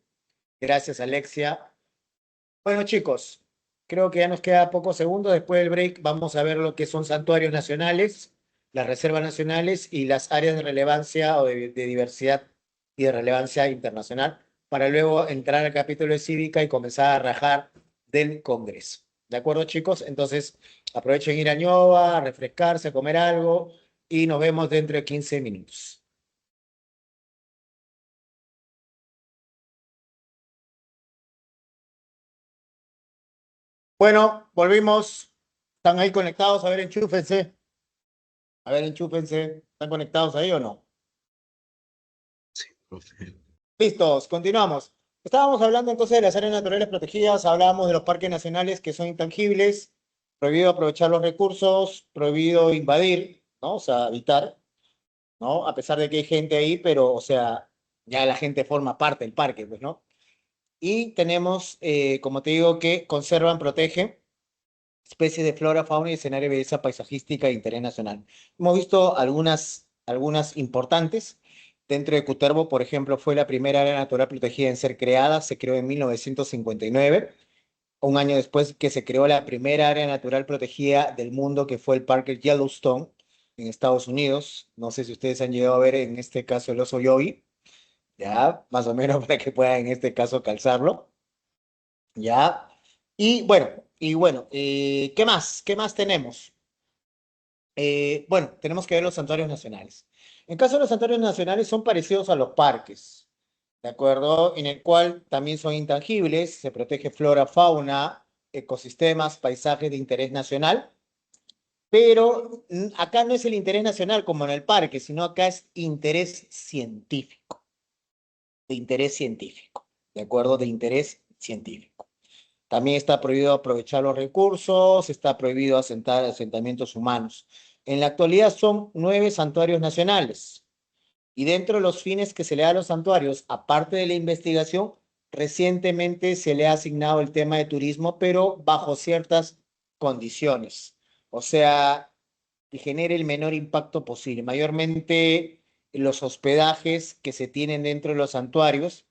Gracias, Alexia. Bueno, chicos, creo que ya nos queda pocos segundos. Después del break vamos a ver lo que son santuarios nacionales, las reservas nacionales y las áreas de relevancia o de diversidad y de relevancia internacional, para luego entrar al capítulo de cívica y comenzar a rajar del Congreso. ¿De acuerdo, chicos? Entonces, aprovechen ir a Ñoba, a refrescarse, a comer algo y nos vemos dentro de 15 minutos. Bueno, volvimos. ¿Están ahí conectados? A ver, enchúfense. A ver, enchúfense. ¿Están conectados ahí o no? Sí, profe. Listos, continuamos. Estábamos hablando entonces de las áreas naturales protegidas, hablábamos de los parques nacionales que son intangibles, prohibido aprovechar los recursos, prohibido invadir, ¿no? O sea, habitar, ¿no? A pesar de que hay gente ahí, pero, o sea, ya la gente forma parte del parque, pues, ¿no? Y tenemos, como te digo, que conservan, protegen especies de flora, fauna y escenario de belleza paisajística de interés nacional. Hemos visto algunas importantes. Dentro de Cutervo, por ejemplo, fue la primera área natural protegida en ser creada, se creó en 1959, un año después que se creó la primera área natural protegida del mundo, que fue el Parque Yellowstone en Estados Unidos. No sé si ustedes han llegado a ver en este caso el oso yogi, ya, más o menos para que puedan en este caso calzarlo. Ya. Y bueno, ¿qué más? ¿Qué más tenemos? Bueno, tenemos que ver los santuarios nacionales. En caso de los santuarios nacionales son parecidos a los parques, ¿de acuerdo? En el cual también son intangibles, se protege flora, fauna, ecosistemas, paisajes de interés nacional, pero acá no es el interés nacional como en el parque, sino acá es interés científico, de interés científico, ¿de acuerdo? De interés científico. También está prohibido aprovechar los recursos, está prohibido asentar asentamientos humanos. En la actualidad son 9 santuarios nacionales y dentro de los fines que se le da a los santuarios, aparte de la investigación, recientemente se le ha asignado el tema de turismo, pero bajo ciertas condiciones. O sea, que genere el menor impacto posible. Mayormente los hospedajes que se tienen dentro de los santuarios,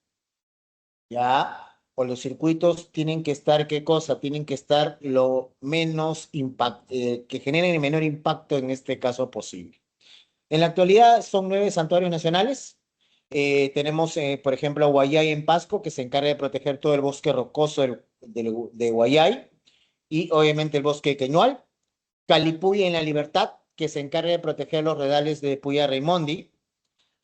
¿ya? O los circuitos tienen que estar, ¿qué cosa? Tienen que estar lo menos que generen el menor impacto en este caso posible. En la actualidad son 9 santuarios nacionales. Tenemos, por ejemplo, Guayay en Pasco, que se encarga de proteger todo el bosque rocoso de Guayay, y obviamente el bosque Queñual. Calipuy en La Libertad, que se encarga de proteger los redales de Puya Raimondi.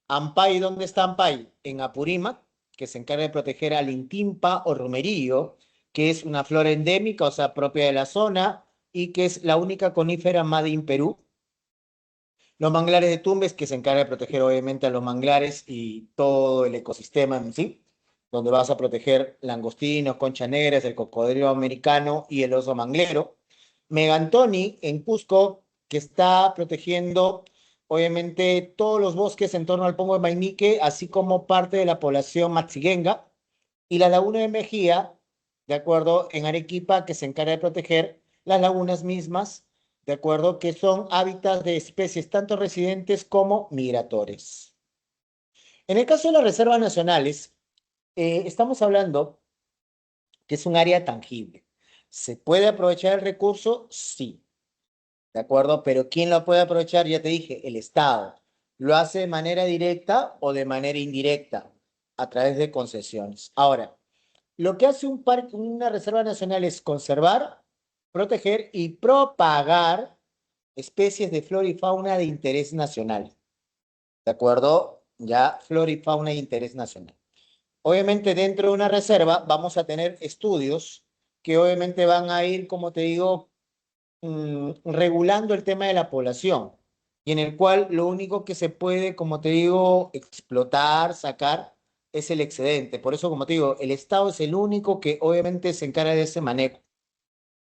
Ampay, ¿dónde está Ampay? En Apurímac, que se encarga de proteger al intimpa o romerillo, que es una flora endémica, o sea, propia de la zona, y que es la única conífera Made in Perú. Los manglares de Tumbes, que se encarga de proteger obviamente a los manglares y todo el ecosistema en sí, donde vas a proteger langostinos, conchas negras, el cocodrilo americano y el oso manglero. Megantoni en Cusco, que está protegiendo obviamente todos los bosques en torno al Pongo de Mainique, así como parte de la población matziguenga. Y la laguna de Mejía, de acuerdo, en Arequipa, que se encarga de proteger las lagunas mismas, de acuerdo, que son hábitats de especies tanto residentes como migratorias. En el caso de las reservas nacionales, estamos hablando que es un área tangible. ¿Se puede aprovechar el recurso? Sí. ¿de acuerdo? Pero ¿quién lo puede aprovechar? Ya te dije, el Estado. ¿Lo hace de manera directa o de manera indirecta? A través de concesiones. Ahora, lo que hace un parque, una reserva nacional es conservar, proteger y propagar especies de flora y fauna de interés nacional. ¿De acuerdo? Ya, flora y fauna de interés nacional. Obviamente dentro de una reserva vamos a tener estudios que obviamente van a ir, como te digo, regulando el tema de la población y en el cual lo único que se puede, como te digo, explotar, sacar, es el excedente. Por eso, como te digo, el Estado es el único que obviamente se encarga de ese manejo.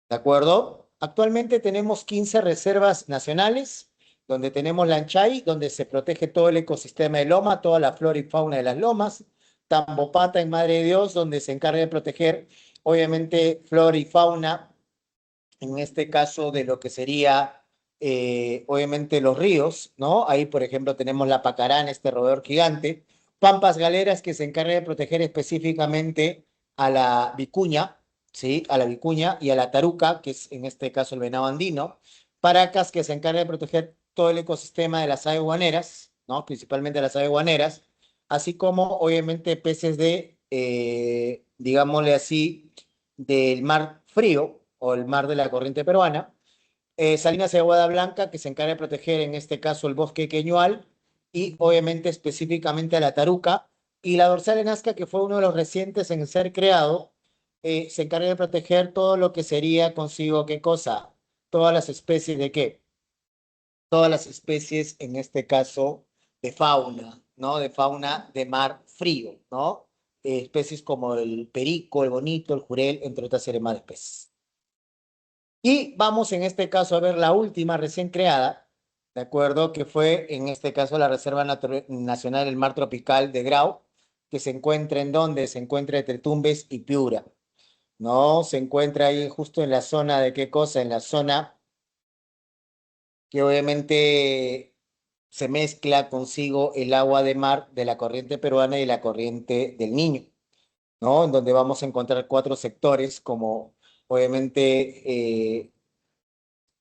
¿De acuerdo? Actualmente tenemos 15 reservas nacionales, donde tenemos Lanchay, donde se protege todo el ecosistema de loma, toda la flora y fauna de las lomas. Tambopata en Madre de Dios, donde se encarga de proteger, obviamente, flora y fauna, en este caso de lo que sería, obviamente, los ríos, ¿no? Ahí, por ejemplo, tenemos la Pacarán, este roedor gigante. Pampas Galeras, que se encarga de proteger específicamente a la vicuña, ¿sí? A la vicuña y a la taruca, que es en este caso el venado andino. Paracas, que se encarga de proteger todo el ecosistema de las aves guaneras, ¿no? Principalmente las aves guaneras, así como, obviamente, peces de, digámosle así, del mar frío o el mar de la corriente peruana. Salinas de Aguada Blanca, que se encarga de proteger en este caso el bosque queñual y obviamente específicamente a la taruca. Y la dorsal de Nazca, que fue uno de los recientes en ser creado, se encarga de proteger todo lo que sería consigo, ¿qué cosa? Todas las especies de qué? Todas las especies, en este caso, de fauna, ¿no? De fauna de mar frío, ¿no? Especies como el perico, el bonito, el jurel, entre otras series más de especies. Y vamos en este caso a ver la última recién creada, ¿de acuerdo? Que fue en este caso la Reserva Nacional del Mar Tropical de Grau, que se encuentra en donde se encuentra entre Tumbes y Piura, ¿no? Se encuentra ahí justo en la zona de qué cosa, en la zona que obviamente se mezcla consigo el agua de mar de la corriente peruana y la corriente del Niño, ¿no? En donde vamos a encontrar 4 sectores como obviamente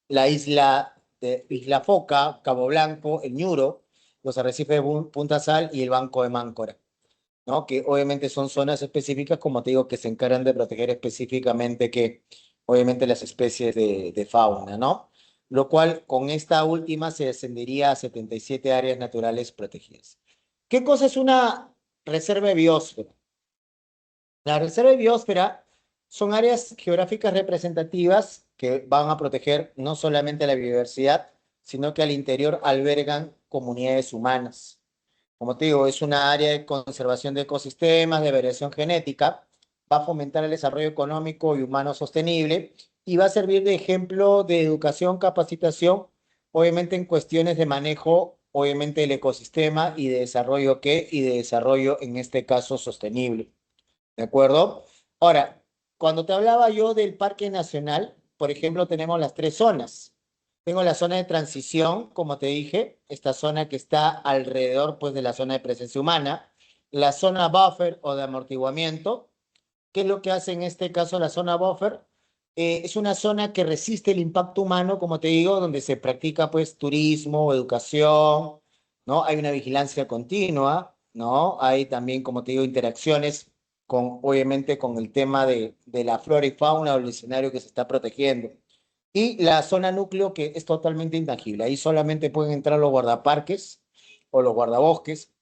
la isla de Isla Foca, Cabo Blanco, el Ñuro, los arrecifes de Punta Sal y el Banco de Máncora, ¿no? Que obviamente son zonas específicas, como te digo, que se encargan de proteger específicamente que, obviamente, las especies de fauna, ¿no? Lo cual con esta última se descendería a 77 áreas naturales protegidas. ¿Qué cosa es una reserva de biosfera? La reserva de biosfera son áreas geográficas representativas que van a proteger no solamente la biodiversidad, sino que al interior albergan comunidades humanas. Como te digo, es una área de conservación de ecosistemas, de variación genética, va a fomentar el desarrollo económico y humano sostenible y va a servir de ejemplo de educación, capacitación, obviamente en cuestiones de manejo, obviamente del ecosistema y de desarrollo y de desarrollo en este caso sostenible. ¿De acuerdo? Ahora, cuando te hablaba yo del Parque Nacional, por ejemplo, tenemos las 3 zonas. Tengo la zona de transición, como te dije, esta zona que está alrededor, pues, de la zona de presencia humana. La zona buffer o de amortiguamiento. ¿Qué es lo que hace en este caso la zona buffer? Es una zona que resiste el impacto humano, como te digo, donde se practica, pues, turismo, educación, ¿no? Hay una vigilancia continua, ¿no? Hay también, como te digo, interacciones con, obviamente, con el tema de la flora y fauna o el escenario que se está protegiendo. Y la zona núcleo, que es totalmente intangible. Ahí solamente pueden entrar los guardaparques o los guardabosques,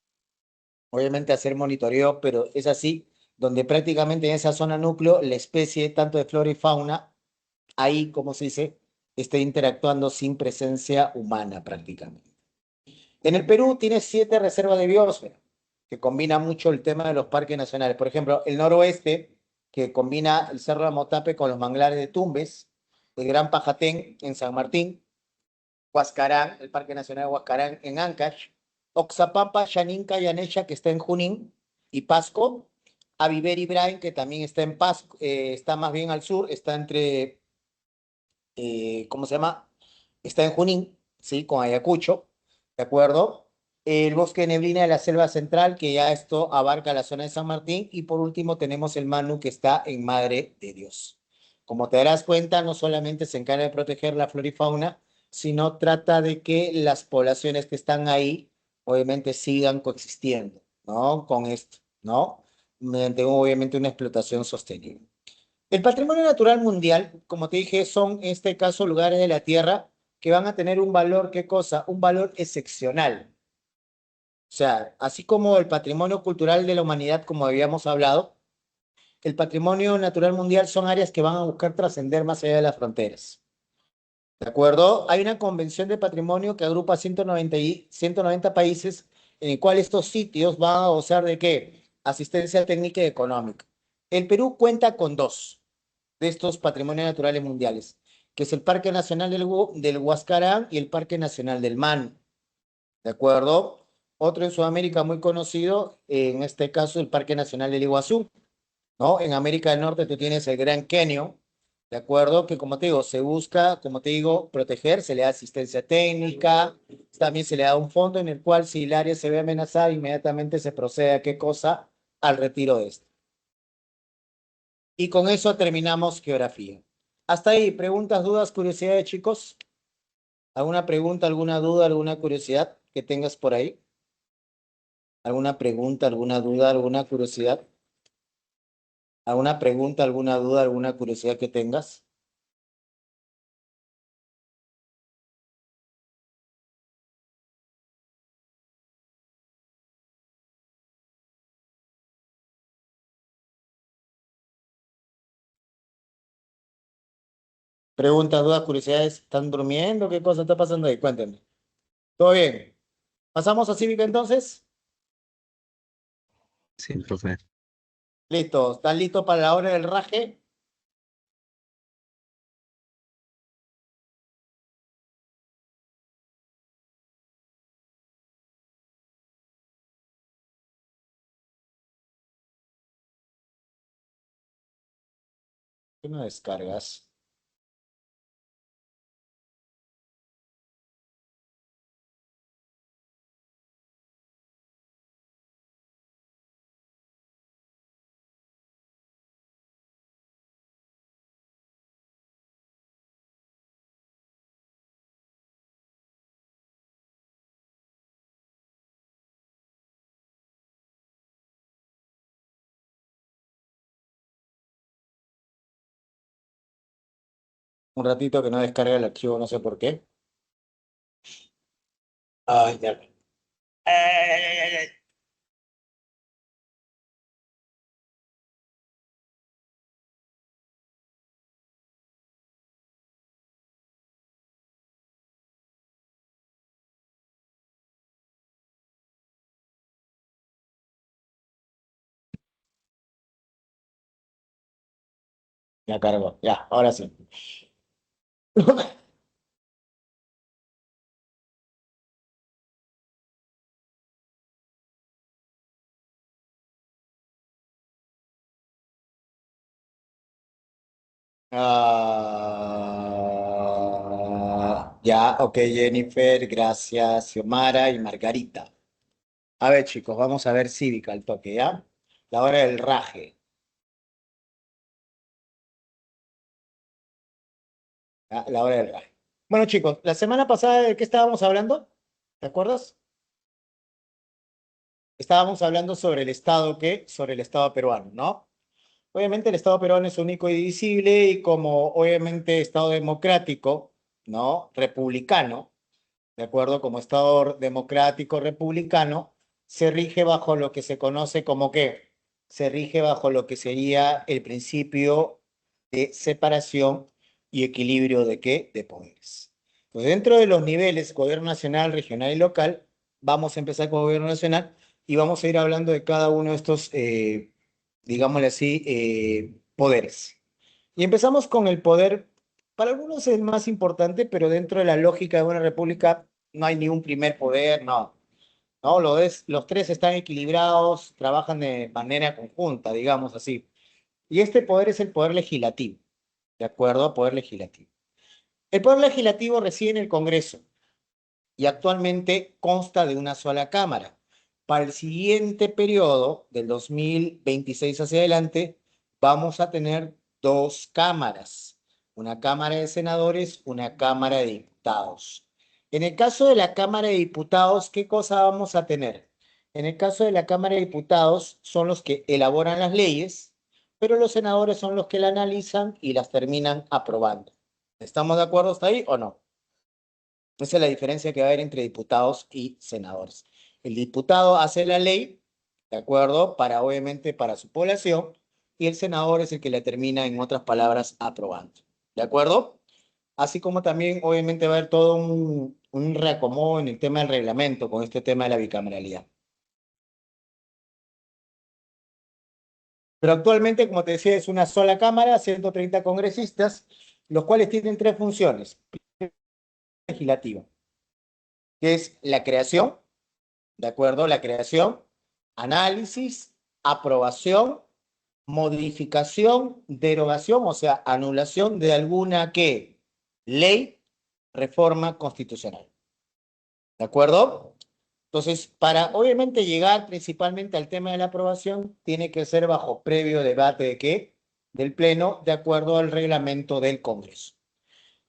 obviamente hacer monitoreo, pero es así, donde prácticamente en esa zona núcleo la especie tanto de flora y fauna, ahí, como se dice, está interactuando sin presencia humana prácticamente. En el Perú tiene 7 reservas de biosfera, que combina mucho el tema de los parques nacionales. Por ejemplo, el noroeste, que combina el Cerro de Motape con los manglares de Tumbes, el Gran Pajatén en San Martín, Huascarán, el Parque Nacional de Huascarán en Ancash, Oxapampa, Xaninca y Anecha, que está en Junín, y Pasco, Aviver y Brain, que también está en Pasco, está más bien al sur, está entre, ¿cómo se llama? Está en Junín, ¿sí? Con Ayacucho, ¿de acuerdo? El bosque de neblina de la selva central, que ya esto abarca la zona de San Martín, y por último tenemos el Manu, que está en Madre de Dios. Como te darás cuenta, no solamente se encarga de proteger la flora y fauna, sino trata de que las poblaciones que están ahí, obviamente, sigan coexistiendo, ¿no? Con esto, ¿no? Mediante, obviamente, una explotación sostenible. El patrimonio natural mundial, como te dije, son en este caso lugares de la Tierra que van a tener un valor, ¿qué cosa? Un valor excepcional. O sea, así como el patrimonio cultural de la humanidad, como habíamos hablado, el patrimonio natural mundial son áreas que van a buscar trascender más allá de las fronteras. ¿De acuerdo? Hay una convención de patrimonio que agrupa 190 países en el cual estos sitios van a gozar de ¿qué? Asistencia técnica y económica. El Perú cuenta con dos de estos patrimonios naturales mundiales, que es el Parque Nacional del Huascarán y el Parque Nacional del Manu. ¿De acuerdo? Otro en Sudamérica muy conocido, en este caso el Parque Nacional del Iguazú, ¿no? En América del Norte tú tienes el Gran Cañón, ¿de acuerdo? Que como te digo, se busca, como te digo, proteger, se le da asistencia técnica, también se le da un fondo en el cual si el área se ve amenazada, inmediatamente se procede a qué cosa, al retiro de esto. Y con eso terminamos geografía. Hasta ahí, preguntas, dudas, curiosidades, chicos. ¿Alguna pregunta, alguna duda, alguna curiosidad que tengas por ahí? ¿Alguna pregunta, alguna duda, alguna curiosidad? ¿Alguna pregunta, alguna duda, alguna curiosidad que tengas? Preguntas, dudas, curiosidades. ¿Están durmiendo? ¿Qué cosa está pasando ahí? Cuéntenme. ¿Todo bien? ¿Pasamos a cívica entonces? Sí, profe. Listo. ¿Están listos para la hora del raje? ¿Qué no descargas? Un ratito que no descarga el archivo, no sé por qué. Ay, ya. Ay, ay, ay, ay, ay. Ya cargo. Ya, ahora sí. Ya, ok, Jennifer, gracias, Xiomara y Margarita. A ver, chicos, vamos a ver cívica al toque, ¿ya? La hora del raje. ¿Ya? La hora del raje. Bueno, chicos, la semana pasada, ¿de qué estábamos hablando? ¿Te acuerdas? Estábamos hablando sobre el Estado, ¿qué? Sobre el Estado peruano, ¿no? Obviamente el Estado peruano es único y divisible y como obviamente Estado democrático, ¿no? Republicano, ¿de acuerdo? Como Estado democrático republicano, se rige bajo lo que se conoce como ¿qué? Se rige bajo lo que sería el principio de separación y equilibrio de ¿qué? De poderes. Entonces, dentro de los niveles, gobierno nacional, regional y local, vamos a empezar con gobierno nacional y vamos a ir hablando de cada uno de estos, digámosle así, poderes. Y empezamos con el poder, para algunos es el más importante, pero dentro de la lógica de una república no hay ni un primer poder, no. No, los tres están equilibrados, trabajan de manera conjunta, digamos así. Y este poder es el poder legislativo, ¿de acuerdo? Poder legislativo. El poder legislativo reside en el Congreso y actualmente consta de una sola Cámara. Para el siguiente periodo, del 2026 hacia adelante, vamos a tener dos cámaras, una Cámara de Senadores, una Cámara de Diputados. En el caso de la Cámara de Diputados, ¿qué cosa vamos a tener? En el caso de la Cámara de Diputados son los que elaboran las leyes, pero los senadores son los que la analizan y las terminan aprobando. ¿Estamos de acuerdo hasta ahí o no? Esa es la diferencia que va a haber entre diputados y senadores. El diputado hace la ley, ¿de acuerdo? Obviamente, para su población, y el senador es el que la termina, en otras palabras, aprobando. ¿De acuerdo? Así como también, obviamente, va a haber todo un reacomodo en el tema del reglamento con este tema de la bicameralidad. Pero actualmente, como te decía, es una sola Cámara, 130 congresistas, los cuales tienen tres funciones. Legislativa, que es la creación, ¿de acuerdo? La creación, análisis, aprobación, modificación, derogación, o sea, anulación de alguna ¿qué? Ley, reforma constitucional. ¿De acuerdo? Entonces, para obviamente llegar principalmente al tema de la aprobación, tiene que ser bajo previo debate de qué? Del Pleno, de acuerdo al reglamento del Congreso.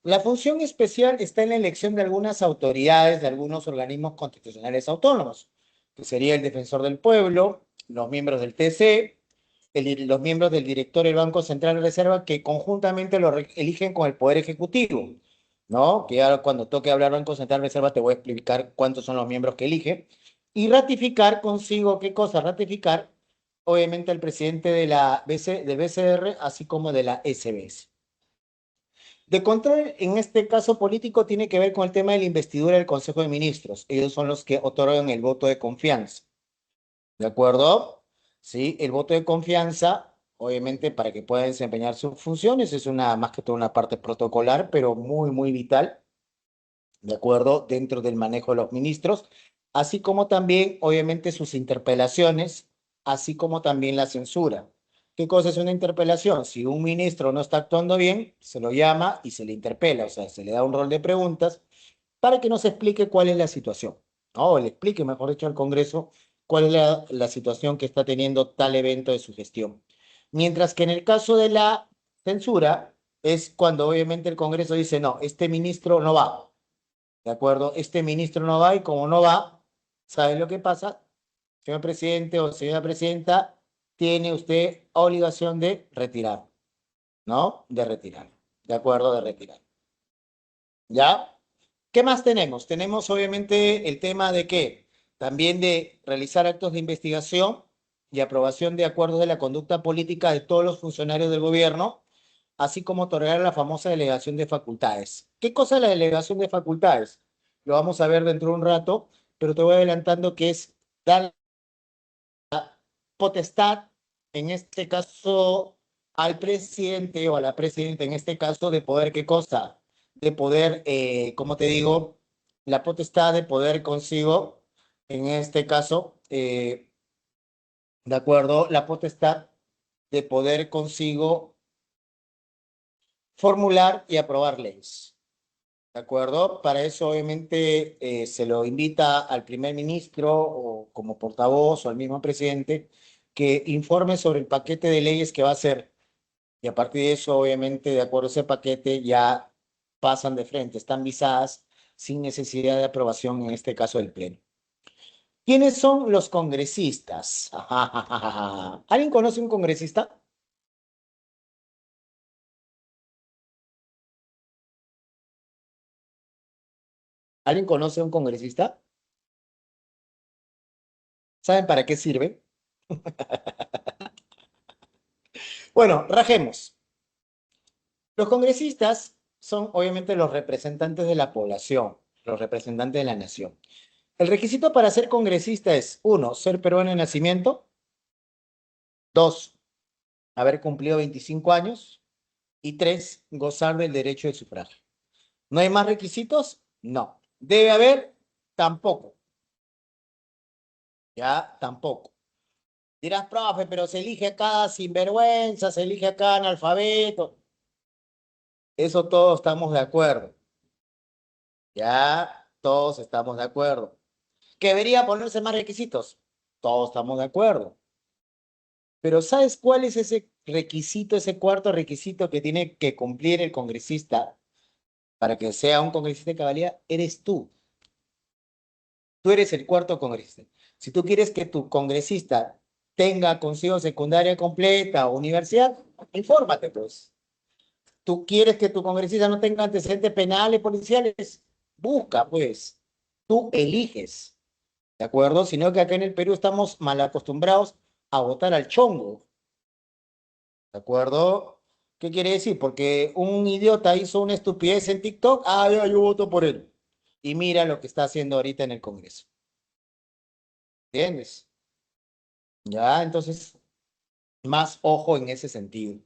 La función especial está en la elección de algunas autoridades de algunos organismos constitucionales autónomos, que sería el Defensor del Pueblo, los miembros del TC, los miembros del directorio del Banco Central de Reserva, que conjuntamente lo eligen con el Poder Ejecutivo, ¿no? Que ahora cuando toque hablar Banco Central de Reserva te voy a explicar cuántos son los miembros que elige. Y ratificar consigo, ¿qué cosa? Ratificar, obviamente, al presidente de del BCR, así como de la SBS. De control, en este caso político, tiene que ver con el tema de la investidura del Consejo de Ministros. Ellos son los que otorgan el voto de confianza. ¿De acuerdo? Sí, el voto de confianza, obviamente, para que pueda desempeñar sus funciones, es más que todo una parte protocolar, pero muy, muy vital, ¿de acuerdo? Dentro del manejo de los ministros, así como también, obviamente, sus interpelaciones, así como también la censura. ¿Qué cosa es una interpelación? Si un ministro no está actuando bien, se lo llama y se le interpela, o sea, se le da un rol de preguntas para que nos explique cuál es la situación, ¿no? O le explique, mejor dicho, al Congreso cuál es la situación que está teniendo tal evento de su gestión. Mientras que en el caso de la censura, es cuando obviamente el Congreso dice, no, este ministro no va, ¿de acuerdo? Este ministro no va y como no va, ¿sabe lo que pasa? Señor presidente o señora presidenta, tiene usted obligación de retirar, ¿no? De retirar, ¿de acuerdo? De retirar. ¿Ya? ¿Qué más tenemos? Tenemos obviamente el tema de que también de realizar actos de investigación y aprobación de acuerdos de la conducta política de todos los funcionarios del gobierno, así como otorgar la famosa delegación de facultades. ¿Qué cosa es la delegación de facultades? Lo vamos a ver dentro de un rato, pero te voy adelantando que es dar potestad, en este caso, al presidente o a la presidenta, en este caso, de poder, ¿qué cosa? De poder, como te digo, la potestad de poder consigo, en este caso, de acuerdo, la potestad de poder consigo formular y aprobar leyes. ¿De acuerdo? Para eso, obviamente, se lo invita al primer ministro o como portavoz o al mismo presidente que informe sobre el paquete de leyes que va a hacer. Y a partir de eso, obviamente, de acuerdo a ese paquete, ya pasan de frente, están visadas sin necesidad de aprobación, en este caso del Pleno. ¿Quiénes son los congresistas? ¿Alguien conoce un congresista? ¿Alguien conoce un congresista? ¿Saben para qué sirve? Bueno, rajemos. Los congresistas son obviamente los representantes de la población, los representantes de la nación. El requisito para ser congresista es, 1, ser peruano de nacimiento; 2, haber cumplido 25 años; y 3, gozar del derecho de sufragio. ¿No hay más requisitos? No. ¿Debe haber? Tampoco. Ya, tampoco. Dirás, profe, pero se elige a cada sinvergüenza, se elige a cada analfabeto. Eso todos estamos de acuerdo. Ya, todos estamos de acuerdo. ¿Que debería ponerse más requisitos? Todos estamos de acuerdo. Pero ¿sabes cuál es ese requisito, ese cuarto requisito que tiene que cumplir el congresista para que sea un congresista de cabalidad, eres tú. Tú eres el cuarto congresista. Si tú quieres que tu congresista tenga consigo secundaria completa o universidad, infórmate, pues. Tú quieres que tu congresista no tenga antecedentes penales, policiales, busca, pues. Tú eliges, ¿de acuerdo? Sino que acá en el Perú estamos mal acostumbrados a votar al chongo, ¿de acuerdo? ¿Qué quiere decir? Porque un idiota hizo una estupidez en TikTok, ah, ya, yo voto por él. Y mira lo que está haciendo ahorita en el Congreso. ¿Entiendes? Ya, entonces, más ojo en ese sentido.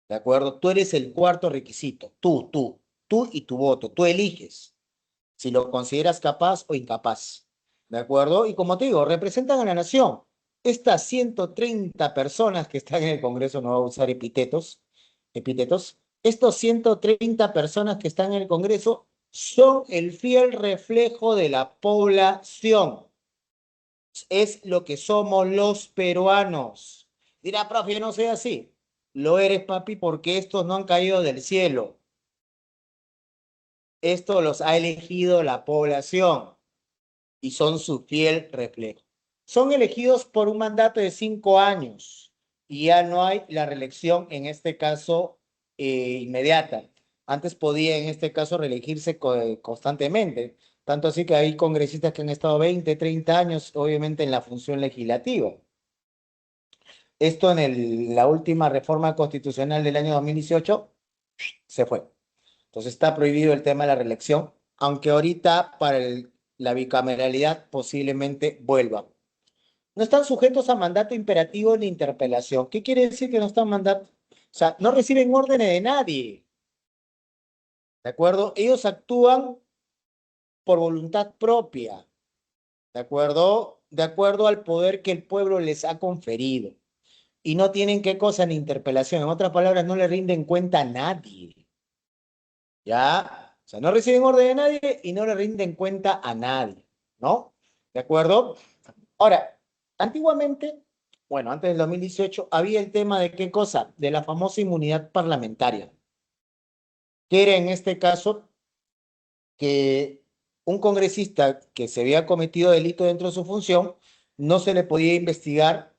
¿De acuerdo? Tú eres el cuarto requisito. Tú y tu voto. Tú eliges si lo consideras capaz o incapaz. ¿De acuerdo? Y como te digo, representan a la nación. Estas 130 personas que están en el Congreso, no voy a usar epítetos, estos 130 personas que están en el Congreso son el fiel reflejo de la población. Es lo que somos los peruanos. Dirá, profe, yo no soy así. Lo eres, papi, porque estos no han caído del cielo. Esto los ha elegido la población y son su fiel reflejo. Son elegidos por un mandato de 5 años y ya no hay la reelección, en este caso, inmediata. Antes podía, en este caso, reelegirse constantemente. Tanto así que hay congresistas que han estado 20, 30 años, obviamente, en la función legislativa. Esto en la última reforma constitucional del año 2018 se fue. Entonces está prohibido el tema de la reelección, aunque ahorita para la bicameralidad posiblemente vuelva. No están sujetos a mandato imperativo ni interpelación. ¿Qué quiere decir que no están mandato? O sea, no reciben órdenes de nadie. ¿De acuerdo? Ellos actúan por voluntad propia. ¿De acuerdo? De acuerdo al poder que el pueblo les ha conferido. Y no tienen qué cosa ni interpelación. En otras palabras, no le rinden cuenta a nadie. ¿Ya? O sea, no reciben orden de nadie y no le rinden cuenta a nadie, ¿no? ¿De acuerdo? Ahora, antiguamente, bueno, antes del 2018, había el tema de qué cosa, de la famosa inmunidad parlamentaria, que era en este caso que un congresista que se había cometido delito dentro de su función, no se le podía investigar,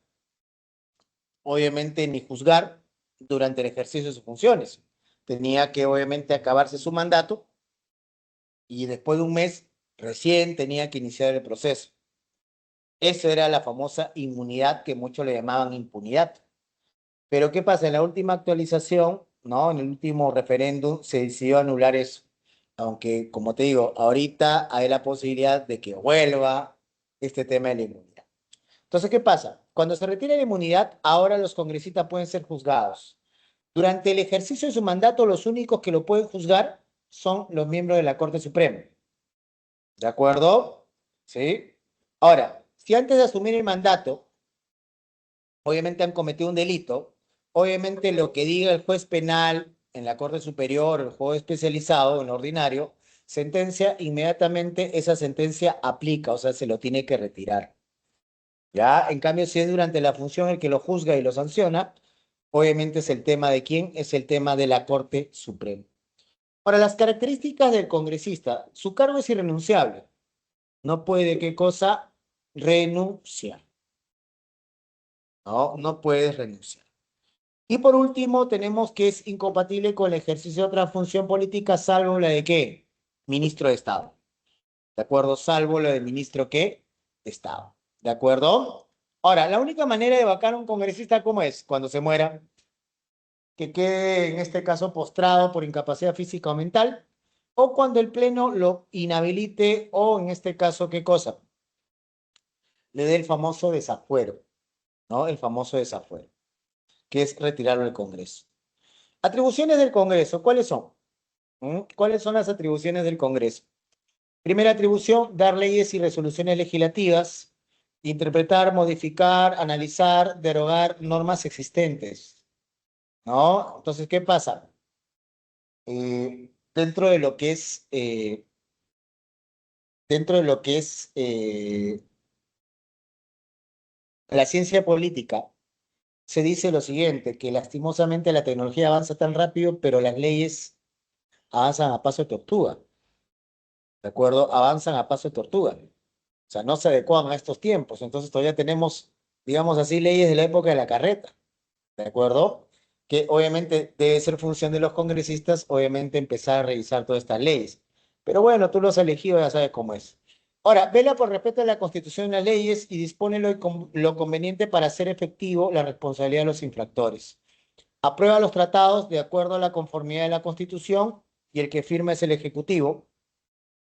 obviamente, ni juzgar durante el ejercicio de sus funciones. Tenía que, obviamente, acabarse su mandato y después de un mes recién tenía que iniciar el proceso. Esa era la famosa inmunidad que muchos le llamaban impunidad. Pero ¿qué pasa? En la última actualización, ¿no? En el último referéndum se decidió anular eso. Aunque, como te digo, ahorita hay la posibilidad de que vuelva este tema de la inmunidad. Entonces, ¿qué pasa? Cuando se retira la inmunidad, ahora los congresistas pueden ser juzgados. Durante el ejercicio de su mandato, los únicos que lo pueden juzgar son los miembros de la Corte Suprema. ¿De acuerdo? ¿Sí? Ahora, si antes de asumir el mandato, obviamente han cometido un delito, obviamente lo que diga el juez penal en la Corte Superior, el juez especializado en lo ordinario, sentencia, inmediatamente esa sentencia aplica, o sea, se lo tiene que retirar. Ya, en cambio, si es durante la función el que lo juzga y lo sanciona, obviamente es el tema de quién, es el tema de la Corte Suprema. Ahora, las características del congresista, su cargo es irrenunciable. No puede, ¿qué cosa? Renunciar. No, no puedes renunciar. Y por último, tenemos que es incompatible con el ejercicio de otra función política, salvo la de ¿qué? Ministro de Estado. ¿De acuerdo? Salvo la de ministro ¿qué? De Estado. ¿De acuerdo? Ahora, la única manera de vacar a un congresista, ¿cómo es? Cuando se muera, que quede en este caso postrado por incapacidad física o mental, o cuando el Pleno lo inhabilite, o en este caso, ¿qué cosa? Le dé el famoso desafuero, ¿no? El famoso desafuero, que es retirarlo del Congreso. Atribuciones del Congreso, ¿cuáles son? ¿Cuáles son las atribuciones del Congreso? Primera atribución, dar leyes y resoluciones legislativas, interpretar, modificar, analizar, derogar normas existentes, ¿no? Entonces, ¿qué pasa? Dentro de lo que es, dentro de lo que es la ciencia política, se dice lo siguiente, que lastimosamente la tecnología avanza tan rápido, pero las leyes avanzan a paso de tortuga, ¿de acuerdo? Avanzan a paso de tortuga. O sea, no se adecuan a estos tiempos. Entonces todavía tenemos, digamos así, leyes de la época de la carreta, ¿de acuerdo? Que obviamente debe ser función de los congresistas, obviamente empezar a revisar todas estas leyes. Pero bueno, tú lo has elegido, ya sabes cómo es. Ahora, vela por respeto a la Constitución y las leyes y dispone lo conveniente para hacer efectivo la responsabilidad de los infractores. Aprueba los tratados de acuerdo a la conformidad de la Constitución y el que firma es el Ejecutivo.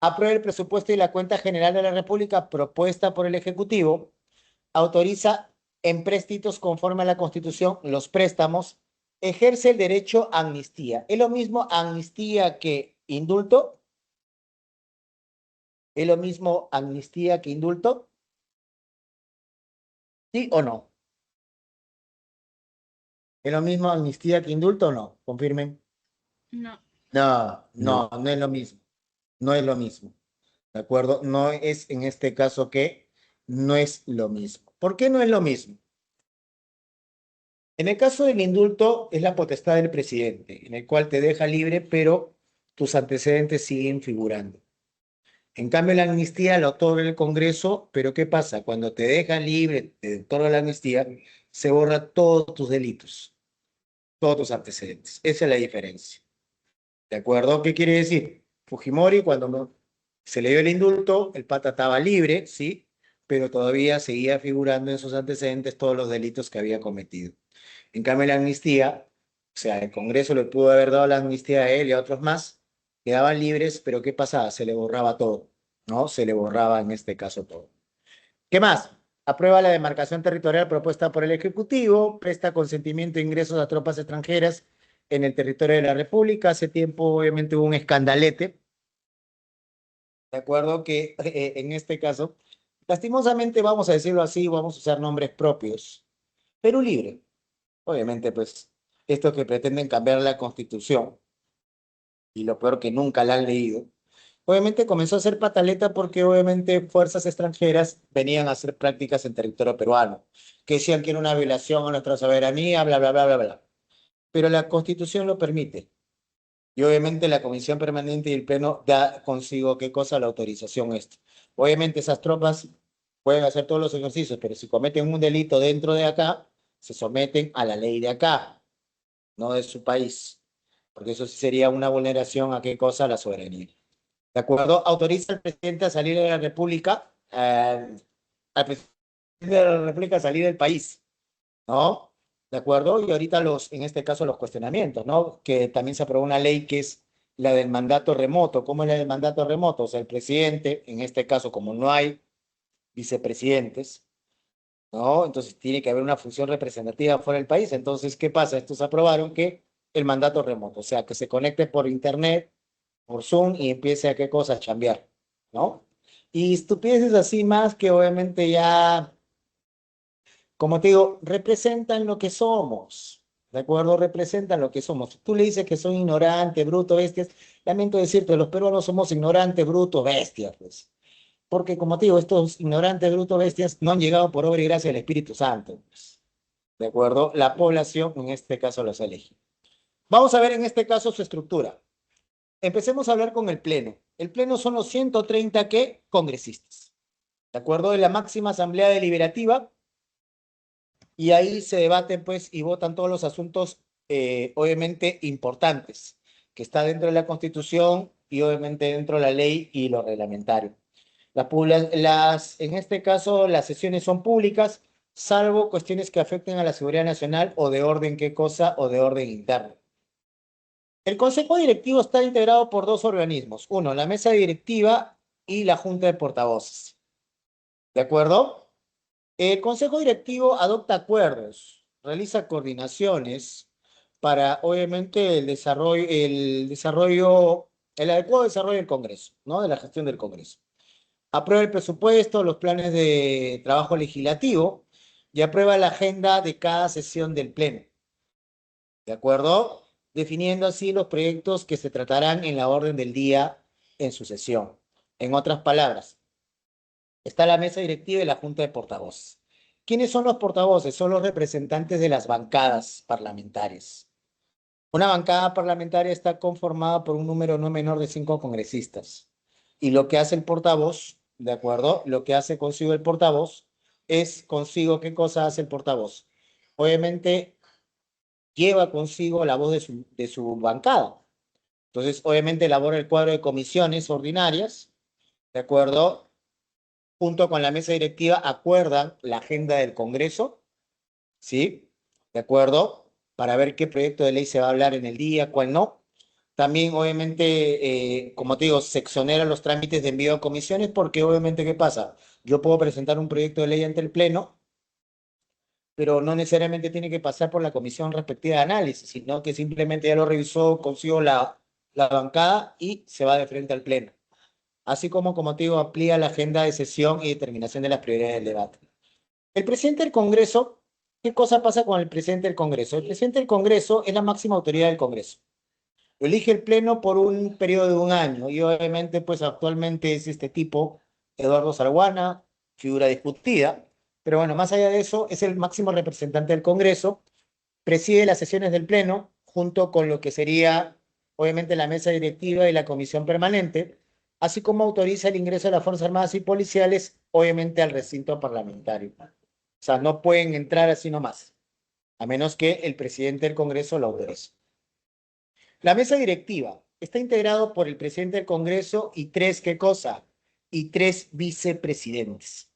Aprueba el presupuesto y la cuenta general de la República propuesta por el Ejecutivo. Autoriza empréstitos conforme a la Constitución los préstamos. Ejerce el derecho a amnistía. ¿Es lo mismo amnistía que indulto? ¿Es lo mismo amnistía que indulto? ¿Sí o no? ¿Es lo mismo amnistía que indulto o no? Confirmen. No. No, No. no es lo mismo. No es lo mismo. ¿De acuerdo? No es en este caso que no es lo mismo. ¿Por qué no es lo mismo? En el caso del indulto es la potestad del presidente, en el cual te deja libre, pero tus antecedentes siguen figurando. En cambio, la amnistía la otorga el Congreso, pero ¿qué pasa? Cuando te dejan libre, te otorga la amnistía, se borra todos tus delitos, todos tus antecedentes. Esa es la diferencia. ¿De acuerdo? ¿Qué quiere decir? Fujimori, se le dio el indulto, el pata estaba libre, ¿sí? Pero todavía seguía figurando en sus antecedentes todos los delitos que había cometido. En cambio, la amnistía, o sea, el Congreso le pudo haber dado la amnistía a él y a otros más, quedaban libres, pero ¿qué pasaba? Se le borraba todo, ¿no? Se le borraba en este caso todo. ¿Qué más? Aprueba la demarcación territorial propuesta por el Ejecutivo, presta consentimiento de ingresos a tropas extranjeras en el territorio de la República. Hace tiempo, obviamente, hubo un escandalete, ¿de acuerdo? Que en este caso, lastimosamente, vamos a decirlo así, vamos a usar nombres propios. Perú Libre. Obviamente, pues, estos que pretenden cambiar la Constitución, y lo peor que nunca la han leído, obviamente comenzó a hacer pataleta porque obviamente fuerzas extranjeras venían a hacer prácticas en territorio peruano, que decían que era una violación a nuestra soberanía, bla, bla, bla, bla, bla. Pero la Constitución lo permite. Y obviamente la Comisión Permanente y el Pleno da consigo qué cosa la autorización esto. Obviamente esas tropas pueden hacer todos los ejercicios, pero si cometen un delito dentro de acá, se someten a la ley de acá, no de su país, porque eso sí sería una vulneración a qué cosa, a la soberanía. ¿De acuerdo? Autoriza al presidente a salir de la República, al presidente de la República a salir del país, ¿no? ¿De acuerdo? Y ahorita en este caso los cuestionamientos, ¿no? Que también se aprobó una ley que es la del mandato remoto. ¿Cómo es la del mandato remoto? O sea, el presidente, en este caso, como no hay vicepresidentes, ¿no? Entonces tiene que haber una función representativa fuera del país. Entonces, ¿qué pasa? Estos aprobaron que el mandato remoto, o sea, que se conecte por internet, por Zoom y empiece a qué cosa, a chambear, ¿no? Y estupideces así más que obviamente ya, como te digo, representan lo que somos, ¿de acuerdo? Representan lo que somos. Tú le dices que son ignorantes, brutos, bestias. Lamento decirte, los peruanos somos ignorantes, brutos, bestias, pues. Porque, como te digo, estos ignorantes, brutos, bestias no han llegado por obra y gracia del Espíritu Santo, pues. ¿De acuerdo? La población en este caso los elige. Vamos a ver en este caso su estructura. Empecemos a hablar con el Pleno. El Pleno son los 130 ¿qué? Congresistas. ¿De acuerdo? De la máxima asamblea deliberativa. Y ahí se debaten, pues, y votan todos los asuntos, obviamente, importantes, que está dentro de la Constitución y obviamente dentro de la ley y lo reglamentario. En este caso, las sesiones son públicas, salvo cuestiones que afecten a la seguridad nacional o de orden, ¿qué cosa? O de orden interno. El Consejo Directivo está integrado por dos organismos. Uno, la mesa directiva y la Junta de Portavoces. ¿De acuerdo? El Consejo Directivo adopta acuerdos, realiza coordinaciones para, obviamente, el adecuado desarrollo del Congreso, ¿no? De la gestión del Congreso. Aprueba el presupuesto, los planes de trabajo legislativo y aprueba la agenda de cada sesión del Pleno. ¿De acuerdo? Definiendo así los proyectos que se tratarán en la orden del día en su sesión. En otras palabras, está la mesa directiva y la junta de portavoces. ¿Quiénes son los portavoces? Son los representantes de las bancadas parlamentarias. Una bancada parlamentaria está conformada por un número no menor de 5 congresistas. Y lo que hace el portavoz, ¿de acuerdo? Lo que hace consigo el portavoz es consigo, ¿qué cosa hace el portavoz? Obviamente lleva consigo la voz de su bancada. Entonces, obviamente elabora el cuadro de comisiones ordinarias, ¿de acuerdo? Junto con la mesa directiva acuerdan la agenda del Congreso, ¿sí? ¿De acuerdo? Para ver qué proyecto de ley se va a hablar en el día, cuál no. También, obviamente, como te digo, seccionera los trámites de envío a comisiones porque, obviamente, ¿qué pasa? Yo puedo presentar un proyecto de ley ante el Pleno, pero no necesariamente tiene que pasar por la comisión respectiva de análisis, sino que simplemente ya lo revisó, consigo la bancada y se va de frente al Pleno. Así como te digo, amplía la agenda de sesión y determinación de las prioridades del debate. El presidente del Congreso, ¿qué cosa pasa con el presidente del Congreso? El presidente del Congreso es la máxima autoridad del Congreso. Lo elige el Pleno por un periodo de un año y obviamente pues actualmente es este tipo, Eduardo Salguana, figura discutida, pero bueno, más allá de eso, es el máximo representante del Congreso, preside las sesiones del Pleno junto con lo que sería obviamente la mesa directiva y la comisión permanente, así como autoriza el ingreso de las Fuerzas Armadas y Policiales, obviamente al recinto parlamentario. O sea, no pueden entrar así nomás, a menos que el presidente del Congreso lo autorice. La mesa directiva está integrado por el presidente del Congreso y tres, ¿qué cosa? Y tres vicepresidentes.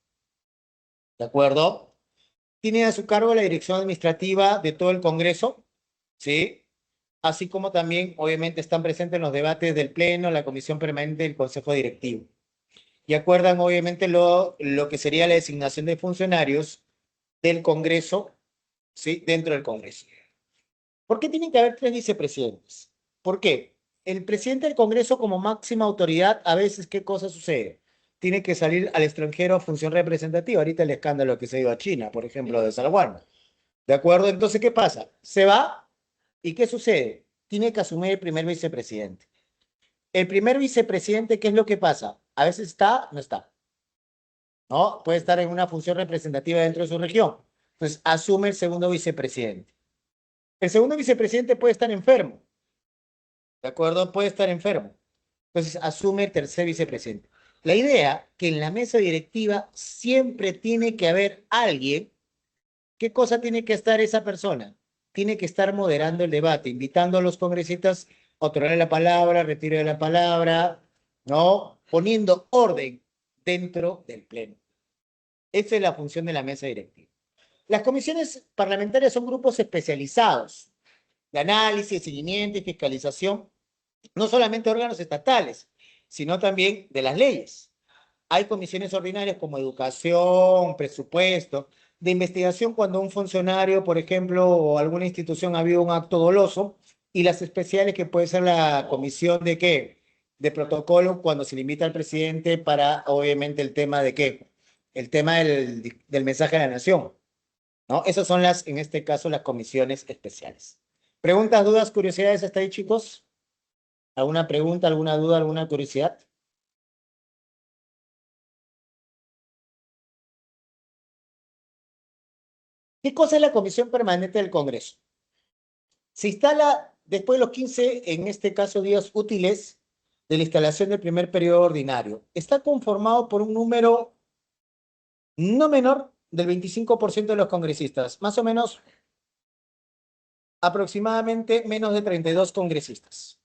¿De acuerdo? Tiene a su cargo la dirección administrativa de todo el Congreso, ¿sí? Así como también, obviamente, están presentes en los debates del Pleno, la Comisión Permanente del Consejo Directivo. Y acuerdan, obviamente, lo que sería la designación de funcionarios del Congreso, ¿sí? Dentro del Congreso. ¿Por qué tienen que haber tres vicepresidentes? ¿Por qué? El presidente del Congreso como máxima autoridad, a veces, ¿qué cosa sucede? Tiene que salir al extranjero a función representativa. Ahorita el escándalo que se dio a China, por ejemplo, de Salguano. ¿De acuerdo? Entonces, ¿qué pasa? Se va y ¿qué sucede? Tiene que asumir el primer vicepresidente. El primer vicepresidente, ¿qué es lo que pasa? A veces está, no está. ¿No? Puede estar en una función representativa dentro de su región. Entonces, asume el segundo vicepresidente. El segundo vicepresidente puede estar enfermo. ¿De acuerdo? Puede estar enfermo. Entonces asume el tercer vicepresidente. La idea que en la mesa directiva siempre tiene que haber alguien. ¿Qué cosa tiene que estar esa persona? Tiene que estar moderando el debate, invitando a los congresistas a otorgar la palabra, retiro de la palabra, ¿no? Poniendo orden dentro del pleno. Esa es la función de la mesa directiva. Las comisiones parlamentarias son grupos especializados de análisis, seguimiento y fiscalización, no solamente órganos estatales, sino también de las leyes. Hay comisiones ordinarias como educación, presupuesto, de investigación cuando un funcionario, por ejemplo, o alguna institución ha habido un acto doloso, y las especiales que puede ser la comisión de qué, de protocolo cuando se limita al presidente para, obviamente, el tema de qué, el tema del mensaje a la nación, ¿no? Esas son las, en este caso, las comisiones especiales. ¿Preguntas, dudas, curiosidades hasta ahí, chicos? ¿Alguna pregunta, alguna duda, alguna curiosidad? ¿Qué cosa es la Comisión Permanente del Congreso? Se instala después de los 15, en este caso, días útiles de la instalación del primer periodo ordinario. Está conformado por un número no menor del 25% de los congresistas, más o menos aproximadamente menos de 32 congresistas.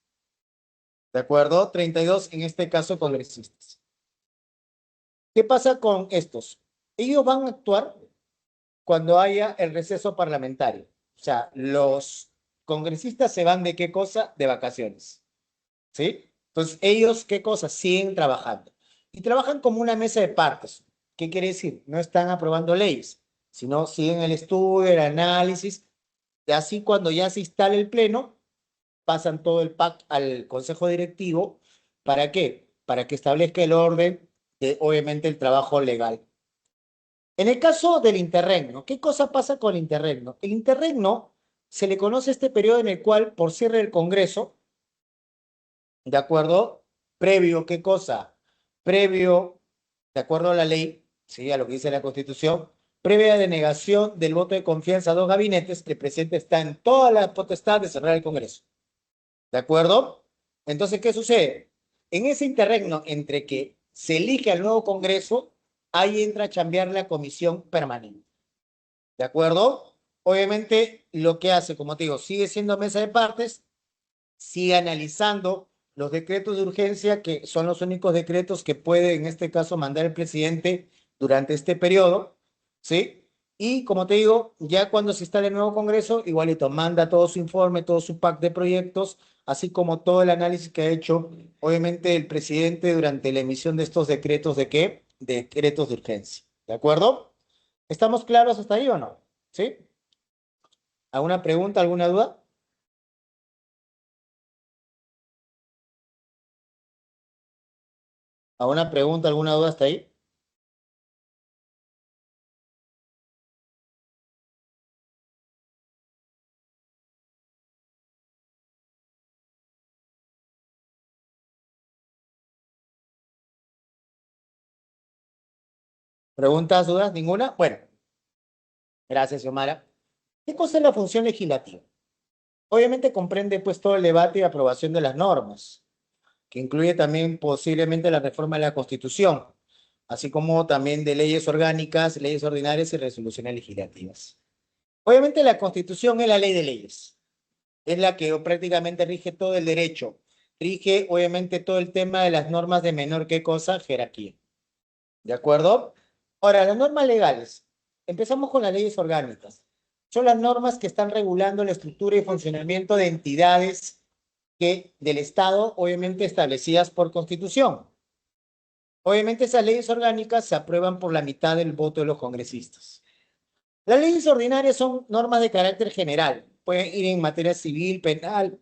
¿De acuerdo? 32 en este caso congresistas. ¿Qué pasa con estos? Ellos van a actuar cuando haya el receso parlamentario. O sea, los congresistas se van de qué cosa? De vacaciones. ¿Sí? Entonces, ellos, ¿qué cosa? Siguen trabajando. Y trabajan como una mesa de partes. ¿Qué quiere decir? No están aprobando leyes, sino siguen el estudio, el análisis. Y así, cuando ya se instale el pleno, pasan todo el PAC al Consejo Directivo. ¿Para qué? Para que establezca el orden de, obviamente, el trabajo legal. En el caso del interregno, ¿qué cosa pasa con el interregno? El interregno se le conoce este periodo en el cual, por cierre del Congreso, ¿de acuerdo? Previo, ¿qué cosa? Previo, de acuerdo a la ley, ¿sí? A lo que dice la Constitución, previa denegación del voto de confianza a dos gabinetes, el presidente está en toda la potestad de cerrar el Congreso. ¿De acuerdo? Entonces, ¿qué sucede? En ese interregno entre que se elige al nuevo Congreso, ahí entra a chambear la comisión permanente. ¿De acuerdo? Obviamente, lo que hace, como te digo, sigue siendo mesa de partes, sigue analizando los decretos de urgencia, que son los únicos decretos que puede, en este caso, mandar el presidente durante este periodo, ¿sí? Y, como te digo, ya cuando se instale el nuevo Congreso, igualito, manda todo su informe, todo su pack de proyectos, así como todo el análisis que ha hecho, obviamente, el presidente durante la emisión de estos decretos ¿de qué? Decretos de urgencia. ¿De acuerdo? ¿Estamos claros hasta ahí o no? ¿Sí? ¿Alguna pregunta, alguna duda? ¿Alguna pregunta, alguna duda hasta ahí? ¿Preguntas, dudas? ¿Ninguna? Bueno, gracias, Xiomara. ¿Qué cosa es la función legislativa? Obviamente comprende pues todo el debate y aprobación de las normas, que incluye también posiblemente la reforma de la Constitución, así como también de leyes orgánicas, leyes ordinarias y resoluciones legislativas. Obviamente la Constitución es la ley de leyes, es la que prácticamente rige todo el derecho, rige obviamente todo el tema de las normas de menor que cosa, jerarquía. ¿De acuerdo? Ahora, las normas legales. Empezamos con las leyes orgánicas. Son las normas que están regulando la estructura y funcionamiento de entidades del Estado, obviamente establecidas por Constitución. Obviamente esas leyes orgánicas se aprueban por la mitad del voto de los congresistas. Las leyes ordinarias son normas de carácter general. Pueden ir en materia civil, penal,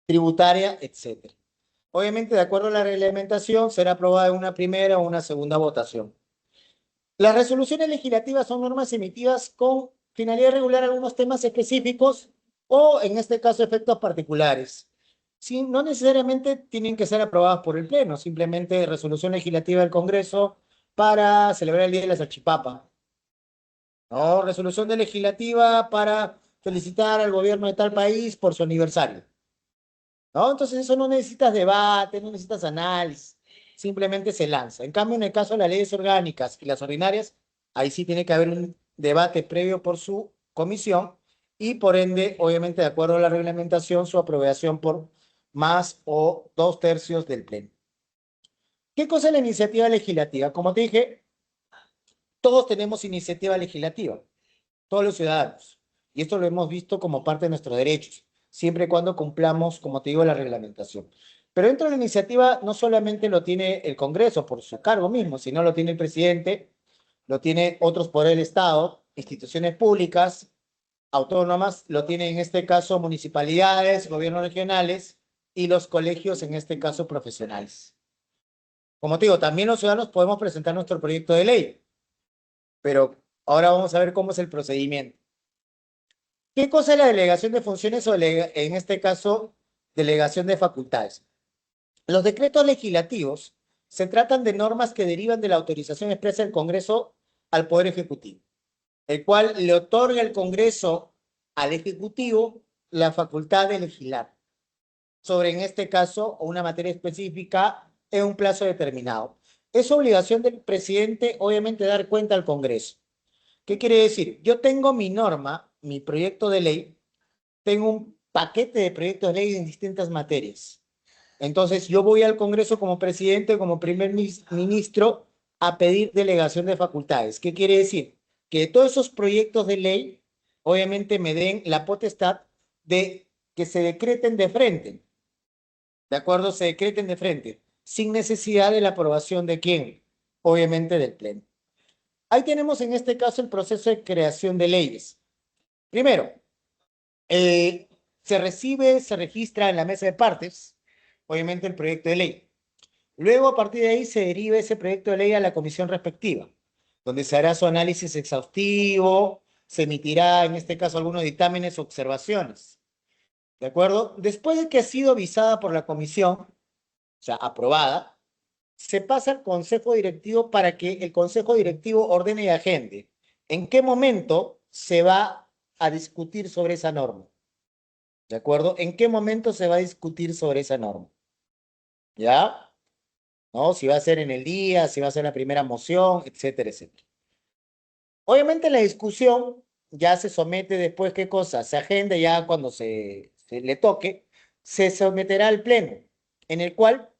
tributaria, etc. Obviamente, de acuerdo a la reglamentación, será aprobada en una primera o una segunda votación. Las resoluciones legislativas son normas emitidas con finalidad de regular algunos temas específicos o, en este caso, efectos particulares. Sí, no necesariamente tienen que ser aprobadas por el Pleno, simplemente resolución legislativa del Congreso para celebrar el Día de la Salchipapa. No, resolución de legislativa para felicitar al gobierno de tal país por su aniversario. ¿No? Entonces eso no necesitas debate, no necesitas análisis, simplemente se lanza. En cambio, en el caso de las leyes orgánicas y las ordinarias, ahí sí tiene que haber un debate previo por su comisión y por ende, obviamente, de acuerdo a la reglamentación, su aprobación por más o 2/3 del Pleno. ¿Qué cosa es la iniciativa legislativa? Como te dije, todos tenemos iniciativa legislativa, todos los ciudadanos, y esto lo hemos visto como parte de nuestros derechos, siempre y cuando cumplamos, como te digo, la reglamentación. Pero dentro de la iniciativa no solamente lo tiene el Congreso por su cargo mismo, sino lo tiene el presidente, lo tiene otros poderes del Estado, instituciones públicas, autónomas, lo tienen en este caso municipalidades, gobiernos regionales y los colegios, en este caso profesionales. Como te digo, también los ciudadanos podemos presentar nuestro proyecto de ley, pero ahora vamos a ver cómo es el procedimiento. ¿Qué cosa es la delegación de funciones o en este caso, delegación de facultades? Los decretos legislativos se tratan de normas que derivan de la autorización expresa del Congreso al Poder Ejecutivo, el cual le otorga el Congreso al Ejecutivo la facultad de legislar sobre, en este caso, una materia específica en un plazo determinado. Es obligación del presidente, obviamente, dar cuenta al Congreso. ¿Qué quiere decir? Yo tengo mi norma, mi proyecto de ley, tengo un paquete de proyectos de ley en distintas materias. Entonces, yo voy al Congreso como presidente, como primer ministro, a pedir delegación de facultades. ¿Qué quiere decir? Que todos esos proyectos de ley, obviamente, me den la potestad de que se decreten de frente. ¿De acuerdo? Se decreten de frente, sin necesidad de la aprobación de quién, obviamente del Pleno. Ahí tenemos en este caso el proceso de creación de leyes. Primero, se recibe, se registra en la mesa de partes, obviamente el proyecto de ley. Luego, a partir de ahí, se deriva ese proyecto de ley a la comisión respectiva, donde se hará su análisis exhaustivo, se emitirá, en este caso, algunos dictámenes o observaciones. ¿De acuerdo? Después de que ha sido avisada por la comisión, o sea, aprobada, se pasa al consejo directivo para que el consejo directivo ordene y agende. ¿En qué momento se va a discutir sobre esa norma? ¿De acuerdo? ¿En qué momento se va a discutir sobre esa norma? ¿Ya? ¿No? Si va a ser en el día, si va a ser la primera moción, etcétera, etcétera. Obviamente la discusión ya se somete después, ¿qué cosa? Se agenda ya cuando se le toque, se someterá al pleno, en el cual,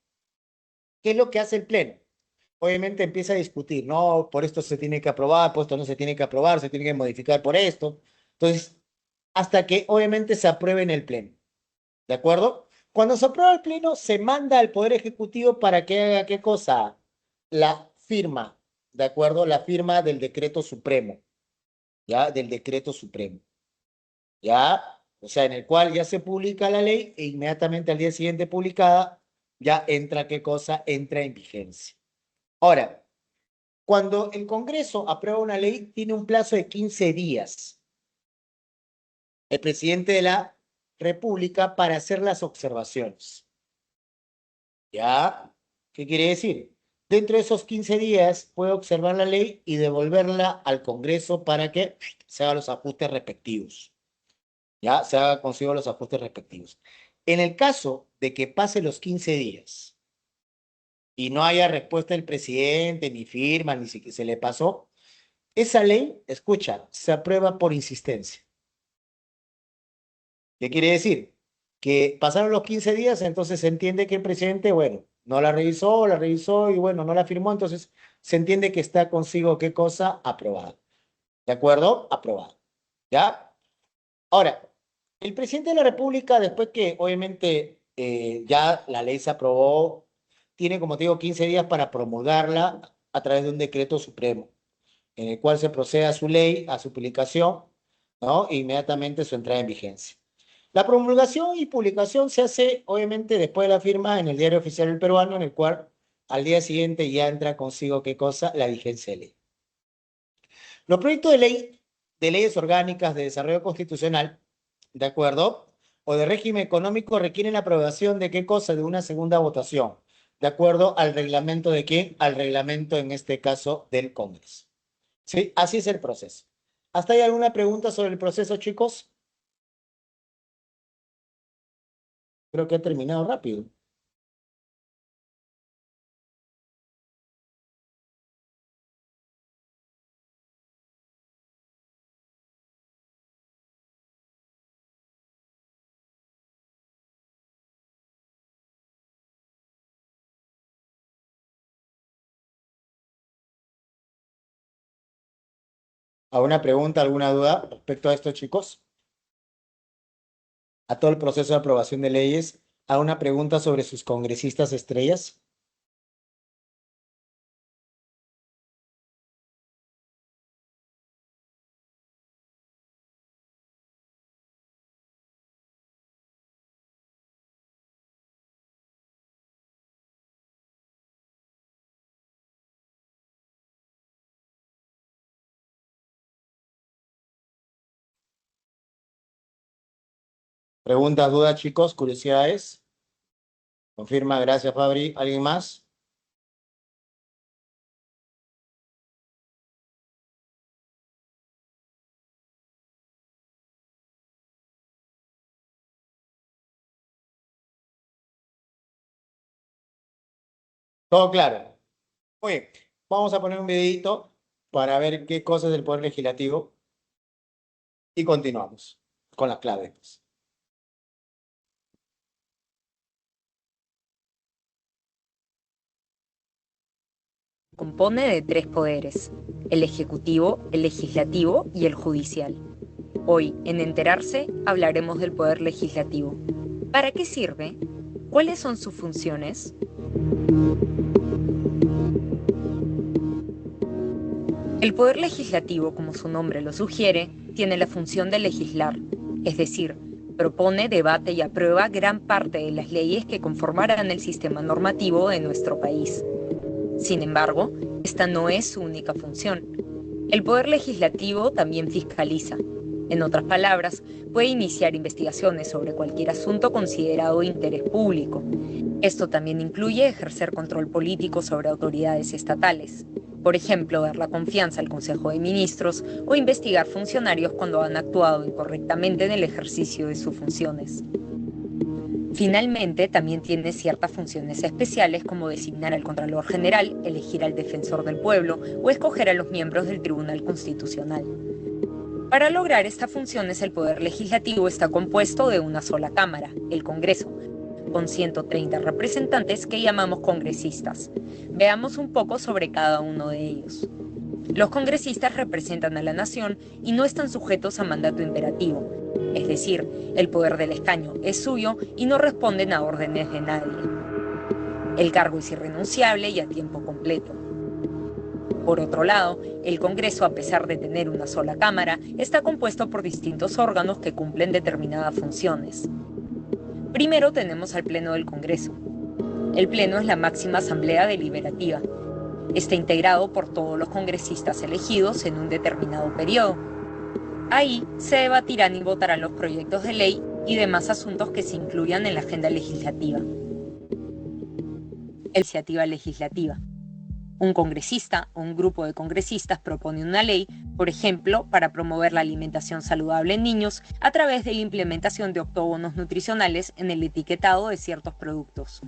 ¿qué es lo que hace el pleno? Obviamente empieza a discutir, no, por esto se tiene que aprobar, por esto no se tiene que aprobar, se tiene que modificar por esto. Entonces, hasta que obviamente se apruebe en el pleno. ¿De acuerdo? Cuando se aprueba el pleno, se manda al Poder Ejecutivo para que haga qué cosa? La firma, ¿de acuerdo? La firma del decreto supremo, ¿ya? Del decreto supremo, ¿ya? O sea, en el cual ya se publica la ley e inmediatamente al día siguiente publicada, ya entra qué cosa? Entra en vigencia. Ahora, cuando el Congreso aprueba una ley, tiene un plazo de 15 días. El presidente de la República para hacer las observaciones. ¿Ya? ¿Qué quiere decir? Dentro de esos 15 días puede observar la ley y devolverla al Congreso para que se hagan los ajustes respectivos. ¿Ya? Se haga consigo los ajustes respectivos. En el caso de que pase los 15 días y no haya respuesta del presidente, ni firma, ni siquiera se le pasó, esa ley, escucha, se aprueba por insistencia. ¿Qué quiere decir? Que pasaron los 15 días, entonces se entiende que el presidente, bueno, no la revisó y bueno, no la firmó, entonces se entiende que está consigo qué cosa aprobada. ¿De acuerdo? Aprobada. ¿Ya? Ahora, el presidente de la República, después que obviamente ya la ley se aprobó, tiene, como te digo, 15 días para promulgarla a través de un decreto supremo, en el cual se procede a su ley, a su publicación, ¿no? E inmediatamente su entrada en vigencia. La promulgación y publicación se hace, obviamente, después de la firma en el Diario Oficial del Peruano, en el cual al día siguiente ya entra consigo, ¿qué cosa? La vigencia de ley. Los proyectos de ley, de leyes orgánicas de desarrollo constitucional, ¿de acuerdo? O de régimen económico requieren la aprobación de qué cosa? De una segunda votación, ¿de acuerdo al reglamento de quién? Al reglamento, en este caso, del Congreso. ¿Sí? Así es el proceso. ¿Hasta hay alguna pregunta sobre el proceso, chicos? Creo que ha terminado rápido. ¿Alguna pregunta, alguna duda respecto a esto, chicos? A todo el proceso de aprobación de leyes. ¿Alguna pregunta sobre sus congresistas estrellas? ¿Preguntas, dudas, chicos? ¿Curiosidades? Confirma, gracias, Fabri. ¿Alguien más? Todo claro. Muy bien. Vamos a poner un videito para ver qué cosas del Poder Legislativo y continuamos con las claves. Compone de 3 poderes: el ejecutivo, el legislativo y el judicial. Hoy, en Enterarse, hablaremos del poder legislativo. ¿Para qué sirve? ¿Cuáles son sus funciones? El poder legislativo, como su nombre lo sugiere, tiene la función de legislar, es decir, propone, debate y aprueba gran parte de las leyes que conformarán el sistema normativo de nuestro país. Sin embargo, esta no es su única función. El poder legislativo también fiscaliza. En otras palabras, puede iniciar investigaciones sobre cualquier asunto considerado de interés público. Esto también incluye ejercer control político sobre autoridades estatales. Por ejemplo, dar la confianza al Consejo de Ministros o investigar funcionarios cuando han actuado incorrectamente en el ejercicio de sus funciones. Finalmente, también tiene ciertas funciones especiales como designar al Contralor General, elegir al Defensor del Pueblo o escoger a los miembros del Tribunal Constitucional. Para lograr estas funciones, el Poder Legislativo está compuesto de una sola Cámara, el Congreso, con 130 representantes que llamamos congresistas. Veamos un poco sobre cada uno de ellos. Los congresistas representan a la nación y no están sujetos a mandato imperativo, es decir, el poder del escaño es suyo y no responden a órdenes de nadie. El cargo es irrenunciable y a tiempo completo. Por otro lado, el Congreso, a pesar de tener una sola Cámara, está compuesto por distintos órganos que cumplen determinadas funciones. Primero tenemos al Pleno del Congreso. El Pleno es la máxima asamblea deliberativa. Está integrado por todos los congresistas elegidos en un determinado periodo. Ahí se debatirán y votarán los proyectos de ley y demás asuntos que se incluyan en la agenda legislativa. Iniciativa legislativa. Un congresista o un grupo de congresistas propone una ley, por ejemplo, para promover la alimentación saludable en niños a través de la implementación de octógonos nutricionales en el etiquetado de ciertos productos.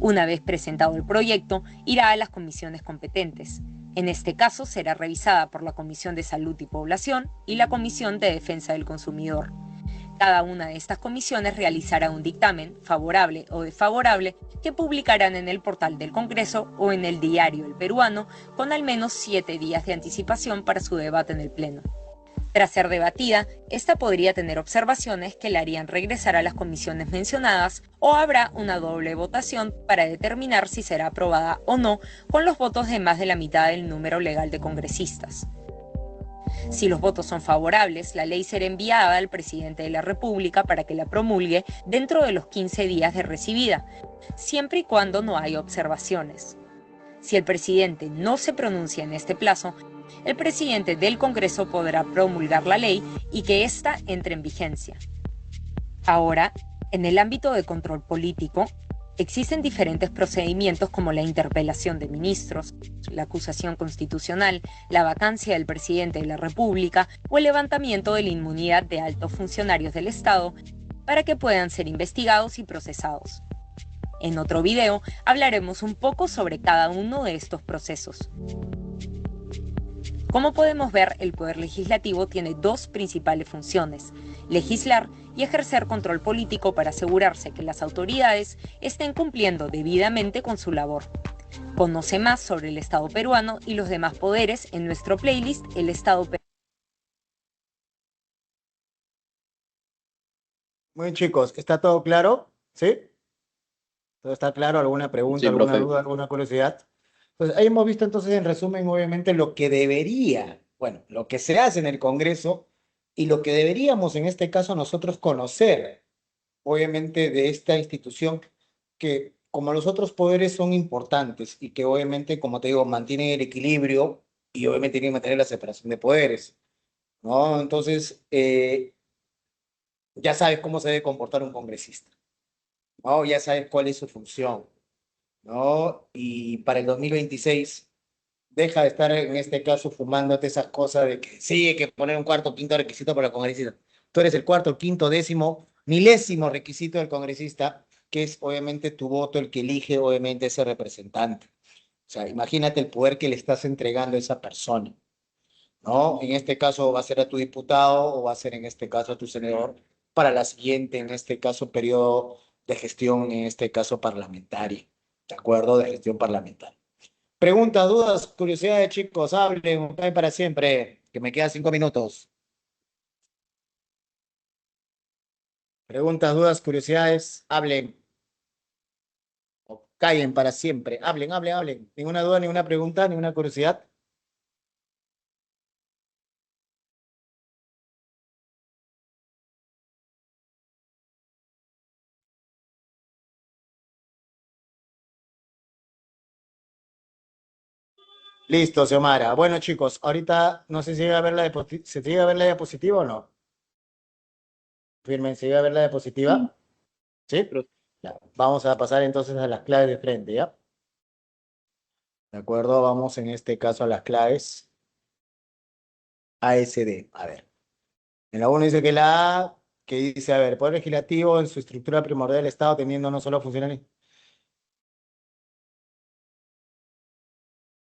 Una vez presentado el proyecto, irá a las comisiones competentes. En este caso será revisada por la Comisión de Salud y Población y la Comisión de Defensa del Consumidor. Cada una de estas comisiones realizará un dictamen, favorable o desfavorable, que publicarán en el portal del Congreso o en el diario El Peruano, con al menos 7 días de anticipación para su debate en el Pleno. Tras ser debatida, esta podría tener observaciones que la harían regresar a las comisiones mencionadas o habrá una doble votación para determinar si será aprobada o no con los votos de más de la mitad del número legal de congresistas. Si los votos son favorables, la ley será enviada al presidente de la República para que la promulgue dentro de los 15 días de recibida, siempre y cuando no haya observaciones. Si el presidente no se pronuncia en este plazo, el presidente del Congreso podrá promulgar la ley y que ésta entre en vigencia. Ahora, en el ámbito de control político, existen diferentes procedimientos como la interpelación de ministros, la acusación constitucional, la vacancia del presidente de la República o el levantamiento de la inmunidad de altos funcionarios del Estado para que puedan ser investigados y procesados. En otro video hablaremos un poco sobre cada uno de estos procesos. Como podemos ver, el Poder Legislativo tiene dos principales funciones: legislar y ejercer control político para asegurarse que las autoridades estén cumpliendo debidamente con su labor. Conoce más sobre el Estado peruano y los demás poderes en nuestro playlist El Estado Peruano. Muy bien, chicos, ¿está todo claro? ¿Sí? ¿Todo está claro? ¿Alguna pregunta, Sí, alguna profe. duda, alguna curiosidad? Pues ahí hemos visto entonces en resumen, obviamente, lo que debería, bueno, lo que se hace en el Congreso y lo que deberíamos en este caso nosotros conocer, obviamente, de esta institución que, como los otros poderes, son importantes y que obviamente, como te digo, mantienen el equilibrio y obviamente tienen que mantener la separación de poderes, ¿no? Entonces, ya sabes cómo se debe comportar un congresista, ¿no? Ya sabes cuál es su función, ¿no? Y para el 2026 deja de estar en este caso fumándote esas cosas de que sí, hay que poner un cuarto o quinto requisito para el congresista. Tú eres el cuarto, quinto, décimo, milésimo requisito del congresista, que es obviamente tu voto el que elige obviamente ese representante. O sea, imagínate el poder que le estás entregando a esa persona, ¿no? En este caso va a ser a tu diputado o va a ser en este caso a tu senador para la siguiente, en este caso, periodo de gestión, en este caso parlamentaria, ¿de acuerdo? De gestión parlamentaria. Preguntas, dudas, curiosidades, chicos, hablen, caen para siempre, que me quedan 5 minutos. Preguntas, dudas, curiosidades, hablen. O callen para siempre. Hablen, hablen, hablen. Ninguna duda, ninguna pregunta, ninguna curiosidad. Listo, Xiomara. Bueno, chicos, ahorita no sé si llega a ver ¿se llega a ver la diapositiva o no? Firmen, ¿se llega a ver la diapositiva? ¿Sí? Ya. Vamos a pasar entonces a las claves de frente, ¿ya? ¿De acuerdo? Vamos en este caso a las claves. ASD. A ver. En la 1 dice que la A, que dice, a ver, el Poder Legislativo en su estructura primordial del Estado, teniendo no solo funcionarios.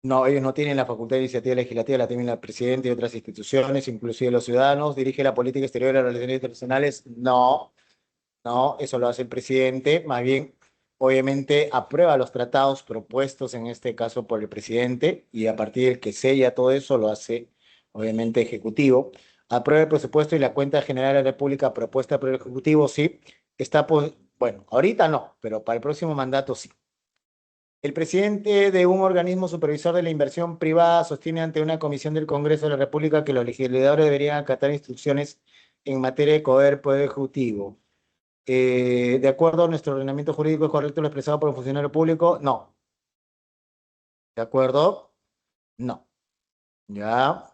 No, ellos no tienen la facultad de iniciativa legislativa, la tienen el presidente y otras instituciones, inclusive los ciudadanos. ¿Dirige la política exterior y las relaciones internacionales? No, no, eso lo hace el presidente. Más bien, obviamente, aprueba los tratados propuestos, en este caso por el presidente, y a partir del que sella todo eso, lo hace, obviamente, ejecutivo. Aprueba el presupuesto y la cuenta general de la República propuesta por el ejecutivo, sí. Está, bueno, ahorita no, pero para el próximo mandato sí. El presidente de un organismo supervisor de la inversión privada sostiene ante una comisión del Congreso de la República que los legisladores deberían acatar instrucciones en materia de poder ejecutivo. ¿De acuerdo a nuestro ordenamiento jurídico es correcto lo expresado por un funcionario público? No. ¿De acuerdo? No. Ya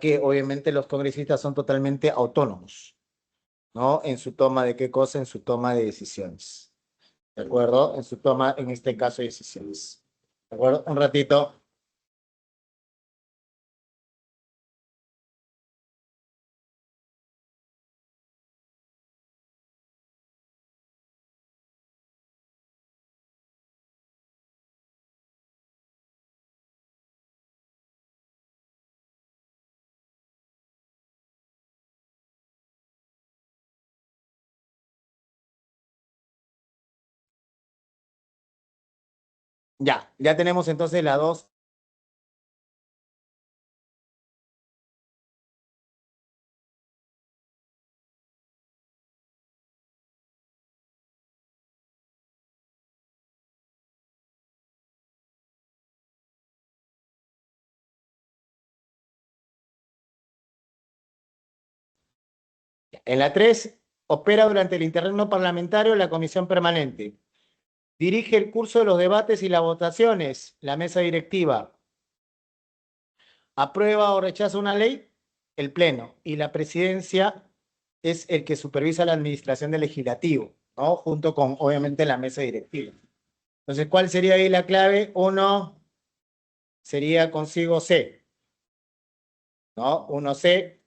que obviamente los congresistas son totalmente autónomos, ¿no? En su toma de qué cosa, en su toma de decisiones. ¿De acuerdo? En su toma, en este caso, de decisiones. ¿De acuerdo? Un ratito. Ya tenemos entonces la 2. En la 3, opera durante el interregno parlamentario la comisión permanente. Dirige el curso de los debates y las votaciones, la mesa directiva. Aprueba o rechaza una ley, el pleno. Y la presidencia es el que supervisa la administración del legislativo, ¿no? Junto con, obviamente, la mesa directiva. Entonces, ¿cuál sería ahí la clave? 1 sería consigo C, ¿no? 1C.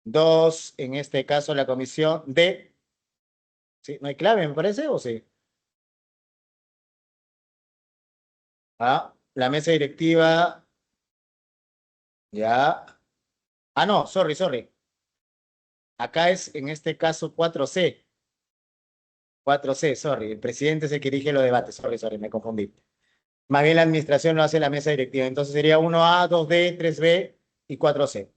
2, en este caso, la comisión D. ¿Sí? ¿No hay clave, me parece, o sí? La mesa directiva, ya. No, sorry. Acá es, en este caso, 4C. 4C, sorry. El presidente es el que dirige los debates. Sorry, me confundí. Más bien la administración lo hace la mesa directiva. Entonces sería 1A, 2D, 3B y 4C.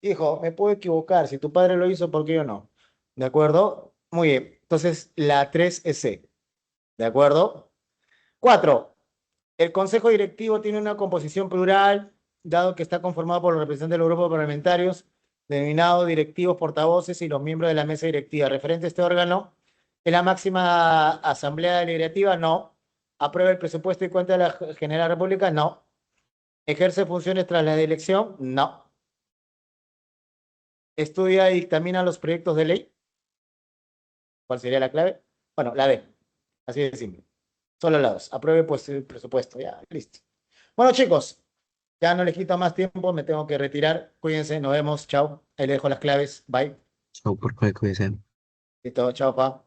Hijo, me puedo equivocar. Si tu padre lo hizo, ¿por qué yo no? ¿De acuerdo? Muy bien. Entonces la 3 es C. ¿De acuerdo? 4. El Consejo Directivo tiene una composición plural, dado que está conformado por los representantes de los grupos parlamentarios, denominados directivos, portavoces y los miembros de la mesa directiva. Referente a este órgano, ¿es la máxima asamblea deliberativa? No. ¿Aprueba el presupuesto y cuenta de la General de la República? No. ¿Ejerce funciones tras la elección? No. ¿Estudia y dictamina los proyectos de ley? ¿Cuál sería la clave? Bueno, la D. Así de simple. Solo la 2. Apruebe pues el presupuesto. Ya, listo. Bueno, chicos, ya no les quito más tiempo, me tengo que retirar. Cuídense, nos vemos. Chao. Ahí les dejo las claves. Bye. Chao, por cuídense. Listo, chao, pa.